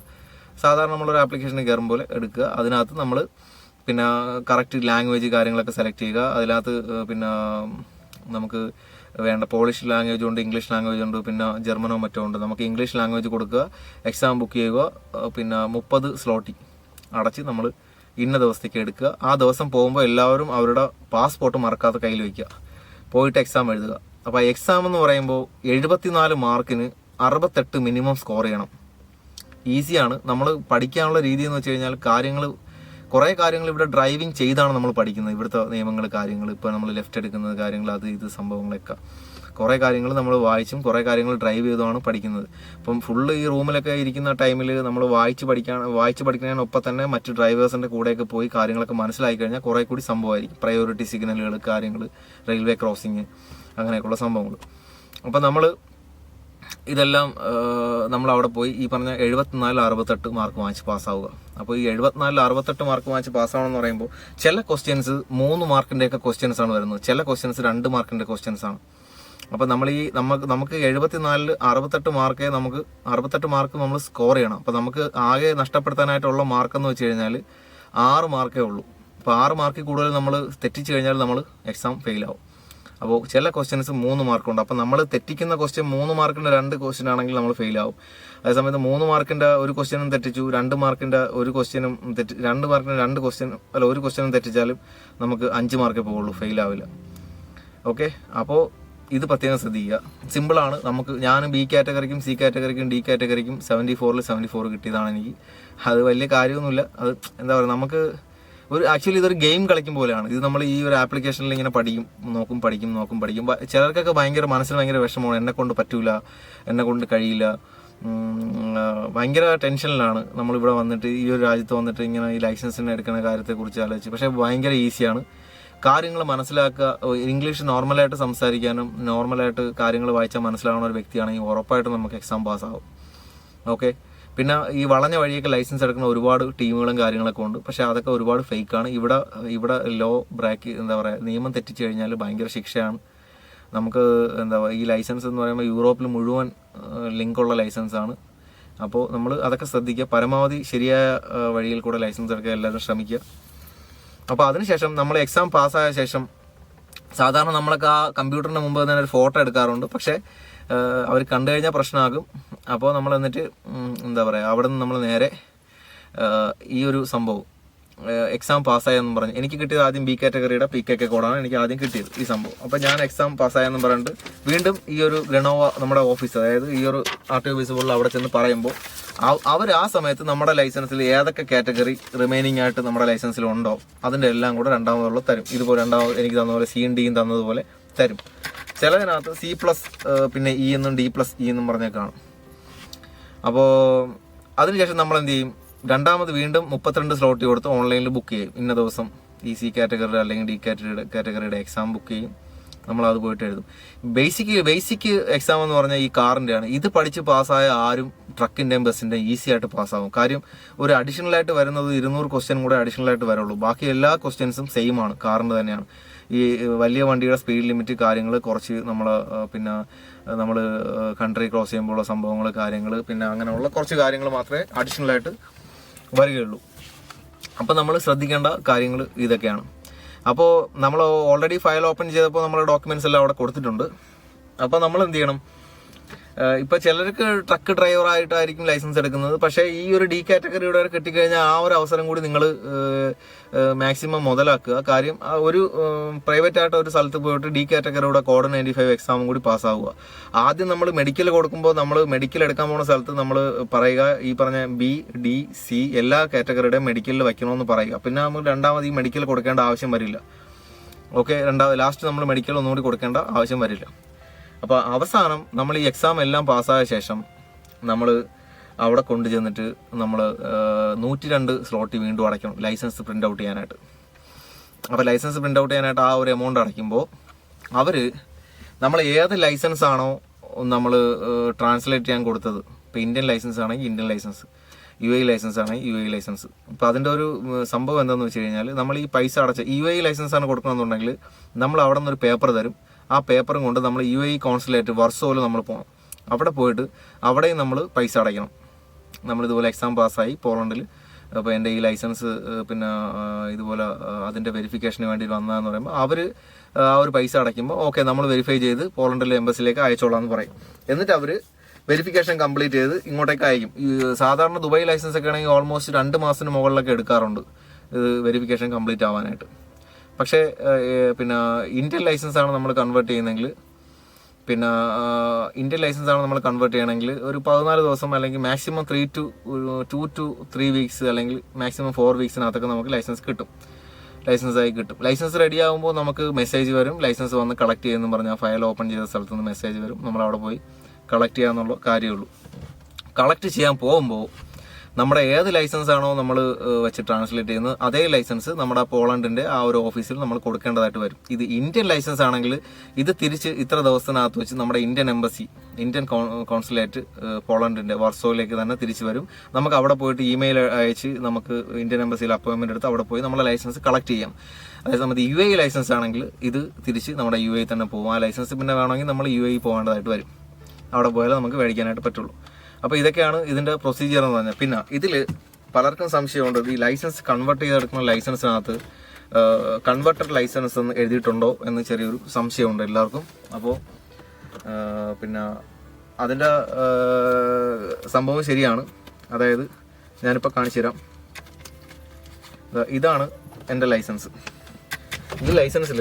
സാധാരണ നമ്മളൊരു ആപ്ലിക്കേഷനിൽ കയറും പോലെ എടുക്കുക. അതിനകത്ത് നമ്മൾ പിന്നെ കറക്റ്റ് ലാംഗ്വേജ് കാര്യങ്ങളൊക്കെ സെലക്ട് ചെയ്യുക. അതിനകത്ത് പിന്നെ നമുക്ക് വേണ്ട പോളിഷ് ലാംഗ്വേജ് ഉണ്ട്, ഇംഗ്ലീഷ് ലാംഗ്വേജ് ഉണ്ട്, പിന്നെ ജർമ്മനോ മറ്റോ ഉണ്ട്. നമുക്ക് ഇംഗ്ലീഷ് ലാംഗ്വേജ് കൊടുക്കുക, എക്സാം ബുക്ക് ചെയ്യുക. പിന്നെ 30 സ്ലോട്ടി അടച്ച് നമ്മൾ ഇന്ന ദിവസത്തേക്ക് എടുക്കുക. ആ ദിവസം പോകുമ്പോൾ എല്ലാവരും അവരുടെ പാസ്പോർട്ട് മറക്കാതെ കയ്യിൽ വയ്ക്കുക, പോയിട്ട് എക്സാം എഴുതുക. അപ്പോൾ എക്സാം എന്ന് പറയുമ്പോൾ 74 മാർക്കിന് 68 മിനിമം സ്കോർ ചെയ്യണം. ഈസിയാണ്. നമ്മൾ പഠിക്കാനുള്ള രീതി എന്ന് വെച്ച് കഴിഞ്ഞാൽ കുറേ കാര്യങ്ങൾ ഇവിടെ ഡ്രൈവിംഗ് ചെയ്താണ് നമ്മൾ പഠിക്കുന്നത്. ഇവിടുത്തെ നിയമങ്ങൾ, കാര്യങ്ങൾ, ഇപ്പോൾ നമ്മൾ ലെഫ്റ്റ് എടുക്കുന്നത് കാര്യങ്ങൾ, അത് ഇത് സംഭവങ്ങളൊക്കെ കുറേ കാര്യങ്ങൾ നമ്മൾ വായിച്ചും കുറേ കാര്യങ്ങൾ ഡ്രൈവ് ചെയ്തുമാണ് പഠിക്കുന്നത്. ഇപ്പം ഫുള്ള് ഈ റൂമിലൊക്കെ ഇരിക്കുന്ന ടൈമിൽ നമ്മൾ വായിച്ച് പഠിക്കുന്നതിനൊപ്പം തന്നെ മറ്റ് ഡ്രൈവേഴ്സിൻ്റെ കൂടെയൊക്കെ പോയി കാര്യങ്ങളൊക്കെ മനസ്സിലാക്കി കഴിഞ്ഞാൽ കുറേ കൂടി സംഭവമായിരിക്കും. പ്രയോറിറ്റി സിഗ്നലുകൾ, കാര്യങ്ങൾ, റെയിൽവേ ക്രോസിങ്, അങ്ങനെയൊക്കെയുള്ള സംഭവങ്ങൾ. അപ്പം നമ്മൾ ഇതെല്ലാം നമ്മൾ അവിടെ പോയി ഈ പറഞ്ഞ 74-68 മാർക്ക് വാങ്ങിച്ച് പാസ്സാവുക. അപ്പോൾ ഈ 74-68 മാർക്ക് വാങ്ങിച്ച് പാസ്സാവണമെന്ന് പറയുമ്പോൾ ചില ക്വസ്റ്റ്യൻസ് 3 മാർക്കിൻ്റെയൊക്കെ ക്വസ്റ്റ്യൻസ് ആണ് വരുന്നത്, ചില ക്വസ്റ്റ്യൻസ് 2 മാർക്കിൻ്റെ ക്വസ്റ്റ്യൻസ് ആണ്. അപ്പോൾ നമ്മൾ നമുക്ക് 74-68 മാർക്കേ നമുക്ക് 68 മാർക്ക് നമ്മൾ സ്കോർ ചെയ്യണം. അപ്പോൾ നമുക്ക് ആകെ നഷ്ടപ്പെടുത്താനായിട്ടുള്ള മാർക്കെന്ന് വെച്ച് കഴിഞ്ഞാൽ 6 മാർക്കേ ഉള്ളൂ. അപ്പോൾ 6 മാർക്കിൽ കൂടുതൽ നമ്മൾ തെറ്റിച്ച് കഴിഞ്ഞാൽ നമ്മൾ എക്സാം ഫെയിലാവും. അപ്പോൾ ചില ക്വസ്റ്റ്യൻസ് 3 മാർക്കുണ്ട്. അപ്പോൾ നമ്മൾ തെറ്റിക്കുന്ന ക്വസ്റ്റ്യൻ 3 മാർക്കിൻ്റെ 2 ക്വസ്റ്റ്യൻ ആണെങ്കിൽ നമ്മൾ ഫെയിൽ ആവും. അതേസമയത്ത് 3 മാർക്കിൻ്റെ ഒരു ക്വസ്റ്റ്യനും തെറ്റിച്ചു, 2 മാർക്കിൻ്റെ ഒരു ക്വസ്റ്റ്യനും 2 മാർക്കിൻ്റെ 2 ക്വസ്റ്റ്യൻ അല്ല ഒരു ക്വസ്റ്റ്യനും തെറ്റിച്ചാലും നമുക്ക് 5 മാർക്കേ പോവുള്ളൂ, ഫെയിൽ ആവില്ല. ഓക്കെ, അപ്പോൾ ഇത് പ്രത്യേകം ശ്രദ്ധിക്കുക. സിമ്പിളാണ്. ഞാൻ ബി കാറ്റഗറിക്കും സി കാറ്റഗറിക്കും ഡി കാറ്റഗറിക്കും 74ൽ 74 കിട്ടിയതാണ് എനിക്ക്. അത് വലിയ കാര്യമൊന്നുമില്ല. അത് എന്താ പറയുക, നമുക്ക് ആക്ച്വലി ഇതൊരു ഗെയിം കളിക്കും പോലെയാണ്. ഇത് നമ്മൾ ഈ ഒരു ആപ്ലിക്കേഷനിൽ ഇങ്ങനെ പഠിക്കും. ചിലർക്കൊക്കെ മനസ്സിന് ഭയങ്കര വിഷമമാണ്, എന്നെ കൊണ്ട് പറ്റൂല, എന്നെ കൊണ്ട് കഴിയില്ല, ഭയങ്കര ടെൻഷനിലാണ് നമ്മളിവിടെ വന്നിട്ട്, ഈ ഒരു രാജ്യത്ത് വന്നിട്ട് ഇങ്ങനെ ഈ ലൈസൻസിന് എടുക്കുന്ന കാര്യത്തെക്കുറിച്ച് ആലോചിച്ച്. പക്ഷേ ഭയങ്കര ഈസിയാണ്. കാര്യങ്ങൾ മനസ്സിലാക്കുക. ഇംഗ്ലീഷ് നോർമലായിട്ട് സംസാരിക്കാനും നോർമലായിട്ട് കാര്യങ്ങൾ വായിച്ചാൽ മനസ്സിലാവുന്ന ഒരു വ്യക്തിയാണെങ്കിൽ ഉറപ്പായിട്ടും നമുക്ക് എക്സാം പാസ്സാവും. ഓക്കെ, പിന്നെ ഈ വളഞ്ഞ വഴിയൊക്കെ ലൈസൻസ് എടുക്കുന്ന ഒരുപാട് ടീമുകളും കാര്യങ്ങളൊക്കെ ഉണ്ട്. പക്ഷേ അതൊക്കെ ഒരുപാട് ഫേക്കാണ്. ഇവിടെ ലോ ബ്രേക്ക്, എന്താ പറയുക, നിയമം തെറ്റിച്ചു കഴിഞ്ഞാൽ ഭയങ്കര ശിക്ഷയാണ്. നമുക്ക് എന്താ പറയുക, ഈ ലൈസൻസ് എന്ന് പറയുമ്പോൾ യൂറോപ്പിൽ മുഴുവൻ ലിങ്കുള്ള ലൈസൻസാണ്. അപ്പോൾ നമ്മൾ അതൊക്കെ ശ്രദ്ധിക്കുക. പരമാവധി ശരിയായ വഴിയിൽ കൂടെ ലൈസൻസ് എടുക്കാൻ എല്ലാവരും ശ്രമിക്കുക. അപ്പോൾ അതിനുശേഷം നമ്മൾ എക്സാം പാസ്സായ ശേഷം സാധാരണ നമ്മളൊക്കെ ആ കമ്പ്യൂട്ടറിന് മുമ്പ് തന്നെ ഒരു ഫോട്ടോ എടുക്കാറുണ്ട്. പക്ഷേ അവർ കണ്ടു കഴിഞ്ഞാൽ പ്രശ്നമാകും. അപ്പോൾ നമ്മൾ എന്നിട്ട് എന്താ പറയുക, അവിടെ നിന്ന് നമ്മൾ നേരെ ഈ ഒരു സംഭവം എക്സാം പാസ്സായെന്നും പറഞ്ഞു. എനിക്ക് കിട്ടിയത് ആദ്യം ബി കാറ്റഗറിയുടെ PKK കോഡാണ് എനിക്ക് ആദ്യം കിട്ടിയത് ഈ സംഭവം. അപ്പോൾ ഞാൻ എക്സാം പാസ്സായെന്നും പറഞ്ഞിട്ട് വീണ്ടും ഈ ഒരു ഗണോവ നമ്മുടെ ഓഫീസ്, അതായത് ഈ ഒരു RTO ഓഫീസ് പോലുള്ള അവിടെ ചെന്ന് പറയുമ്പോൾ അവർ ആ സമയത്ത് നമ്മുടെ ലൈസൻസിൽ ഏതൊക്കെ കാറ്റഗറി റിമൈനിങ് ആയിട്ട് നമ്മുടെ ലൈസൻസിൽ ഉണ്ടോ അതിൻ്റെ എല്ലാം കൂടെ രണ്ടാമതുള്ള തരും. ഇതുപോലെ രണ്ടാമത് എനിക്ക് തന്നതുപോലെ C-യും D-യും തന്നതുപോലെ തരും. ചിലതിനകത്ത് C+, പിന്നെ E എന്നും D+E എന്നും പറഞ്ഞേ കാണും. അപ്പോൾ അതിനുശേഷം നമ്മൾ എന്ത് ചെയ്യും, രണ്ടാമത് വീണ്ടും 32 സ്ലോട്ട് കൊടുത്ത് ഓൺലൈനിൽ ബുക്ക് ചെയ്യും. ഇന്ന ദിവസം ഈ C കാറ്റഗറിയുടെ അല്ലെങ്കിൽ D കാറ്റഗറിയുടെ എക്സാം ബുക്ക് ചെയ്യും. നമ്മളത് പോയിട്ട് എഴുതും. ബേസിക് എക്സാം എന്ന് പറഞ്ഞാൽ ഈ കാറിൻ്റെയാണ്. ഇത് പഠിച്ച് പാസ്സായ ആരും ട്രക്കിൻ്റെയും ബസ്സിൻ്റെയും ഈസി ആയിട്ട് പാസ്സാകും. കാര്യം ഒരു അഡീഷണൽ ആയിട്ട് വരുന്നത് 200 ക്വസ്റ്റ്യൻ കൂടെ അഡീഷണൽ ആയിട്ട് വരുള്ളൂ. ബാക്കി എല്ലാ ക്വസ്റ്റ്യൻസും സെയിം ആണ്, കാറിൻ്റെ തന്നെയാണ്. ഈ വലിയ വണ്ടിയുടെ സ്പീഡ് ലിമിറ്റ് കാര്യങ്ങൾ കുറച്ച് പിന്നെ നമ്മൾ കൺട്രി ക്രോസ് ചെയ്യുമ്പോഴുള്ള സംഭവങ്ങൾ കാര്യങ്ങൾ പിന്നെ അങ്ങനെയുള്ള കുറച്ച് കാര്യങ്ങൾ മാത്രമേ അഡീഷണൽ ആയിട്ട് വരികയുള്ളൂ. അപ്പോൾ നമ്മൾ ശ്രദ്ധിക്കേണ്ട കാര്യങ്ങൾ ഇതൊക്കെയാണ്. അപ്പോൾ നമ്മൾ ഓൾറെഡി ഫയൽ ഓപ്പൺ ചെയ്തപ്പോൾ നമ്മുടെ ഡോക്യുമെന്റ്സ് എല്ലാം അവിടെ കൊടുത്തിട്ടുണ്ട്. അപ്പോൾ നമ്മൾ എന്ത് ചെയ്യണം, ഇപ്പം ചിലർക്ക് ട്രക്ക് ഡ്രൈവറായിട്ടായിരിക്കും ലൈസൻസ് എടുക്കുന്നത്. പക്ഷേ ഈ ഒരു D കാറ്റഗറിയുടെ കിട്ടിക്കഴിഞ്ഞാൽ ആ ഒരു അവസരം കൂടി നിങ്ങൾ മാക്സിമം മുതലാക്കുക. കാര്യം ഒരു പ്രൈവറ്റ് ആയിട്ട് ഒരു സ്ഥലത്ത് പോയിട്ട് D കാറ്റഗറിയുടെ കോഡ് 95 എക്സാമും കൂടി പാസ്സാവുക. ആദ്യം നമ്മൾ മെഡിക്കൽ കൊടുക്കുമ്പോൾ നമ്മൾ മെഡിക്കൽ എടുക്കാൻ പോകുന്ന സ്ഥലത്ത് നമ്മൾ പറയുക ഈ പറഞ്ഞ B, D, C എല്ലാ കാറ്റഗറിയുടെയും മെഡിക്കലിൽ വയ്ക്കണമെന്ന് പറയുക. പിന്നെ നമുക്ക് രണ്ടാമത് ഈ മെഡിക്കൽ കൊടുക്കേണ്ട ആവശ്യം വരില്ല. ഓക്കെ, ലാസ്റ്റ് നമ്മൾ മെഡിക്കൽ ഒന്നുകൂടി കൊടുക്കേണ്ട ആവശ്യം വരില്ല. അപ്പോൾ അവസാനം നമ്മൾ ഈ എക്സാം എല്ലാം പാസ്സായ ശേഷം നമ്മൾ അവിടെ കൊണ്ടു ചെന്നിട്ട് നമ്മൾ 102 സ്ലോട്ട് വീണ്ടും അടയ്ക്കണം ലൈസൻസ് പ്രിൻ്റ് ഔട്ട് ചെയ്യാനായിട്ട്. അപ്പോൾ ലൈസൻസ് പ്രിൻ്റ് ഔട്ട് ചെയ്യാനായിട്ട് ആ ഒരു എമൗണ്ട് അടയ്ക്കുമ്പോൾ അവർ നമ്മൾ ഏത് ലൈസൻസ് ആണോ നമ്മൾ ട്രാൻസ്ലേറ്റ് ചെയ്യാൻ കൊടുത്തത്, ഇപ്പോൾ ഇന്ത്യൻ ലൈസൻസ് ആണെങ്കിൽ ഇന്ത്യൻ ലൈസൻസ്, UAE ലൈസൻസ് ആണെങ്കിൽ UAE ലൈസൻസ്. അപ്പോൾ അതിൻ്റെ ഒരു സംഭവം എന്താണെന്ന് വെച്ച് കഴിഞ്ഞാൽ നമ്മൾ ഈ പൈസ അടച്ച UAE ലൈസൻസ് ആണ് കൊടുക്കണമെന്നുണ്ടെങ്കിൽ നമ്മൾ അവിടെ നിന്നൊരു പേപ്പർ തരും. ആ പേപ്പറും കൊണ്ട് നമ്മൾ UAE കോൺസുലേറ്റ് വർസോയിൽ നമ്മൾ പോകണം. അവിടെ പോയിട്ട് അവിടെയും നമ്മൾ പൈസ അടയ്ക്കണം. നമ്മളിതുപോലെ എക്സാം പാസ്സായി പോളണ്ടിൽ, അപ്പോൾ എൻ്റെ ഈ ലൈസൻസ് പിന്നെ ഇതുപോലെ അതിൻ്റെ വെരിഫിക്കേഷന് വേണ്ടി വന്നതെന്ന് പറയുമ്പോൾ അവർ ആ ഒരു പൈസ അടയ്ക്കുമ്പോൾ ഓക്കെ നമ്മൾ വെരിഫൈ ചെയ്ത് പോളണ്ടിലെ എംബസിലേക്ക് അയച്ചോളാം എന്ന് പറയും. എന്നിട്ട് അവർ വെരിഫിക്കേഷൻ കംപ്ലീറ്റ് ചെയ്ത് ഇങ്ങോട്ടേക്ക് അയക്കും. സാധാരണ ദുബായ് ലൈസൻസ് ഒക്കെ ആണെങ്കിൽ ഓൾമോസ്റ്റ് 2 മാസത്തിന് മുകളിലൊക്കെ എടുക്കാറുണ്ട് ഇത് വെരിഫിക്കേഷൻ കംപ്ലീറ്റ് ആവാനായിട്ട്. പക്ഷേ പിന്നെ ഇന്ത്യൻ ലൈസൻസ് ആണ് നമ്മൾ കൺവേർട്ട് ചെയ്യുന്നതെങ്കിൽ ഒരു 14 ദിവസം അല്ലെങ്കിൽ മാക്സിമം 2 to 3 വീക്സ് അല്ലെങ്കിൽ മാക്സിമം 4 വീക്സിനകത്തൊക്കെ നമുക്ക് ലൈസൻസായി കിട്ടും. ലൈസൻസ് റെഡി ആകുമ്പോൾ നമുക്ക് മെസ്സേജ് വരും, ലൈസൻസ് വന്ന് കളക്ട് ചെയ്യുമെന്ന് പറഞ്ഞാൽ ഫയൽ ഓപ്പൺ ചെയ്ത സ്ഥലത്ത് നിന്ന് മെസ്സേജ് വരും. നമ്മളവിടെ പോയി കളക്ട് ചെയ്യാന്നുള്ള കാര്യമുള്ളൂ. കളക്ട് ചെയ്യാൻ പോകുമ്പോൾ നമ്മുടെ ഏത് ലൈസൻസ് ആണോ നമ്മൾ വെച്ച് ട്രാൻസ്ലേറ്റ് ചെയ്യുന്നത് അതേ ലൈസൻസ് നമ്മുടെ പോളണ്ടിൻ്റെ ആ ഒരു ഓഫീസിൽ നമ്മൾ കൊടുക്കേണ്ടതായിട്ട് വരും. ഇത് ഇന്ത്യൻ ലൈസൻസ് ആണെങ്കിൽ ഇത് തിരിച്ച് ഇത്ര ദിവസത്തിനകത്ത് വെച്ച് നമ്മുടെ ഇന്ത്യൻ എംബസി, ഇന്ത്യൻ കോൺസുലേറ്റ് പോളണ്ടിൻ്റെ വർസോയിലേക്ക് തന്നെ തിരിച്ചു വരും. നമുക്ക് അവിടെ പോയിട്ട് ഇമെയിൽ അയച്ച് നമുക്ക് ഇന്ത്യൻ എംബസിയിൽ അപ്പോയിൻമെൻ്റ് എടുത്ത് അവിടെ പോയി നമ്മളെ ലൈസൻസ് കളക്ട് ചെയ്യാം. അതേസമയത്ത് UAE ലൈസൻസ് ആണെങ്കിൽ ഇത് തിരിച്ച് നമ്മുടെ UAE തന്നെ പോകും. ആ ലൈസൻസ് പിന്നെ വേണമെങ്കിൽ നമ്മൾ UAE പോകേണ്ടതായിട്ട് വരും. അവിടെ പോയാലേ നമുക്ക് മേടിക്കാനായിട്ട് പറ്റുള്ളൂ. അപ്പോൾ ഇതൊക്കെയാണ് ഇതിൻ്റെ പ്രൊസീജിയർ എന്ന് പറഞ്ഞാൽ. പിന്നെ ഇതിൽ പലർക്കും സംശയമുണ്ട്, ഈ ലൈസൻസ് കൺവേർട്ട് ചെയ്തെടുക്കുന്ന ലൈസൻസിനകത്ത് കൺവെർട്ടഡ് ലൈസൻസ് എന്ന് എഴുതിയിട്ടുണ്ടോ എന്ന് ചെറിയൊരു സംശയമുണ്ട് എല്ലാവർക്കും. അപ്പോൾ പിന്നെ അതിൻ്റെ സംഭവം ശരിയാണ്. അതായത് ഞാനിപ്പോൾ കാണിച്ചു തരാം. ഇതാണ് എൻ്റെ ലൈസൻസ്. ഈ ലൈസൻസിൽ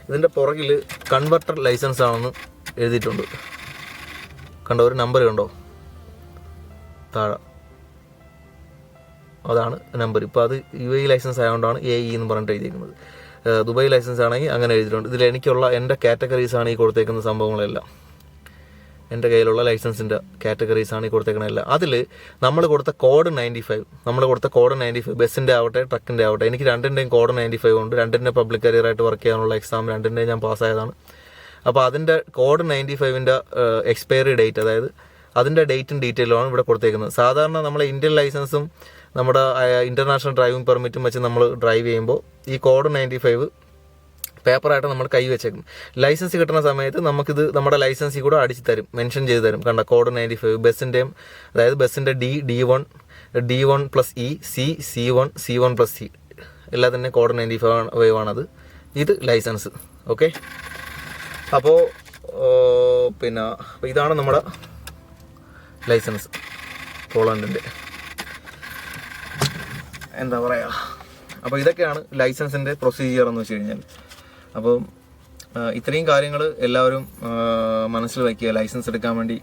ഇതിൻ്റെ പുറകിൽ കൺവെർട്ടഡ് ലൈസൻസ് ആണെന്ന് എഴുതിയിട്ടുണ്ട്. കണ്ടോ, ഒരു നമ്പർ കണ്ടോ താഴെ, അതാണ് നമ്പർ. ഇപ്പോൾ അത് UAE ലൈസൻസ് ആയതുകൊണ്ടാണ് AE എന്ന് പറഞ്ഞിട്ട് എഴുതിയിരിക്കുന്നത്. ദുബായ് ലൈസൻസ് ആണെങ്കിൽ അങ്ങനെ എഴുതിയിട്ടുണ്ട്. ഇതിൽ എനിക്കുള്ള എൻ്റെ കാറ്റഗറീസാണ് ഈ കൊടുത്തേക്കുന്ന സംഭവങ്ങളെല്ലാം. എൻ്റെ കയ്യിലുള്ള ലൈസൻസിൻ്റെ കാറ്റഗറീസാണ് ഈ കൊടുത്തേക്കണതെല്ലാം. അതിൽ നമ്മൾ കൊടുത്ത കോഡ് 95, ബസ്സിൻ്റെ ആവട്ടെ ട്രക്കിൻ്റെ ആവട്ടെ, എനിക്ക് രണ്ടിൻ്റെയും കോഡ് 95 ഉണ്ട്. രണ്ടിൻ്റെ പബ്ലിക് കരിയറായിട്ട് വർക്ക് ചെയ്യാനുള്ള എക്സാം രണ്ടിൻ്റെയും ഞാൻ പാസ്സായതാണ്. അപ്പോൾ അതിൻ്റെ കോഡ് 95ൻ്റെ എക്സ്പയറി ഡേറ്റ്, അതായത് അതിൻ്റെ ഡേറ്റും ഡീറ്റെയിലുമാണ് ഇവിടെ കൊടുത്തേക്കുന്നത്. സാധാരണ നമ്മളെ ഇന്ത്യൻ ലൈസൻസും നമ്മുടെ ഇൻ്റർനാഷണൽ ഡ്രൈവിംഗ് പെർമിറ്റും വെച്ച് നമ്മൾ ഡ്രൈവ് ചെയ്യുമ്പോൾ ഈ കോഡ് 95 പേപ്പറായിട്ട് നമ്മൾ കൈ വെച്ചേക്കും. ലൈസൻസ് കിട്ടുന്ന സമയത്ത് നമുക്കിത് നമ്മുടെ ലൈസൻസിൽ കൂടെ അടിച്ച് തരും, മെൻഷൻ ചെയ്ത് തരും. കണ്ട, കോഡ് 95 ബസ്സിൻ്റെയും, അതായത് ബസ്സിൻ്റെ D1 plus E, C1 plus C എല്ലാത്തിൻ്റെ കോഡ് 95 ആണത്. ഇത് ലൈസൻസ്. ഓക്കെ, അപ്പോൾ പിന്നെ ഇതാണ് നമ്മുടെ ലൈസൻസ് പോളണ്ടിൻ്റെ. എന്താ പറയുക, അപ്പോൾ ഇതൊക്കെയാണ് ലൈസൻസിൻ്റെ പ്രൊസീജിയർ എന്ന് വെച്ച് കഴിഞ്ഞാൽ. അപ്പോൾ ഇത്രയും കാര്യങ്ങൾ എല്ലാവരും മനസ്സിൽ വയ്ക്കുക. ലൈസൻസ് എടുക്കാൻ വേണ്ടി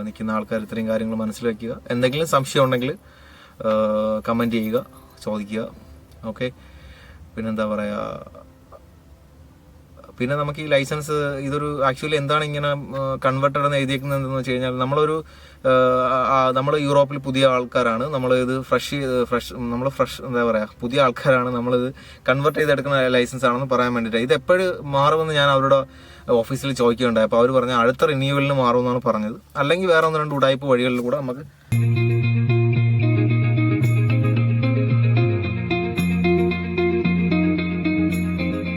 നിൽക്കുന്ന ആൾക്കാർ ഇത്രയും കാര്യങ്ങൾ മനസ്സിൽ വയ്ക്കുക. എന്തെങ്കിലും സംശയം ഉണ്ടെങ്കിൽ കമൻറ്റ് ചെയ്യുക, ചോദിക്കുക. ഓക്കെ, പിന്നെന്താ പറയുക, പിന്നെ നമുക്ക് ഈ ലൈസൻസ് ഇതൊരു ആക്ച്വലി എന്താണ് ഇങ്ങനെ കൺവെർട്ടഡ് എന്ന് എഴുതിയേക്കുന്നതെന്ന് വെച്ച് കഴിഞ്ഞാൽ നമ്മൾ യൂറോപ്പിൽ പുതിയ ആൾക്കാരാണ്, നമ്മളിത് ഫ്രഷ് എന്താ പറയുക, പുതിയ ആൾക്കാരാണ്, നമ്മളിത് കൺവെർട്ട് ചെയ്തെടുക്കുന്ന ലൈസൻസ് ആണെന്ന് പറയാൻ വേണ്ടിയിട്ട്. ഇത് എപ്പോഴും മാറുമെന്ന് ഞാൻ അവരുടെ ഓഫീസിൽ ചോദിക്കുകയുണ്ടായി. അപ്പോൾ അവർ പറഞ്ഞാൽ അടുത്ത റിന്യൂവലിന് മാറുമെന്നാണ് പറഞ്ഞത്. അല്ലെങ്കിൽ വേറെ 1-2 ഉടായ്പ വഴികളിൽ കൂടെ നമുക്ക്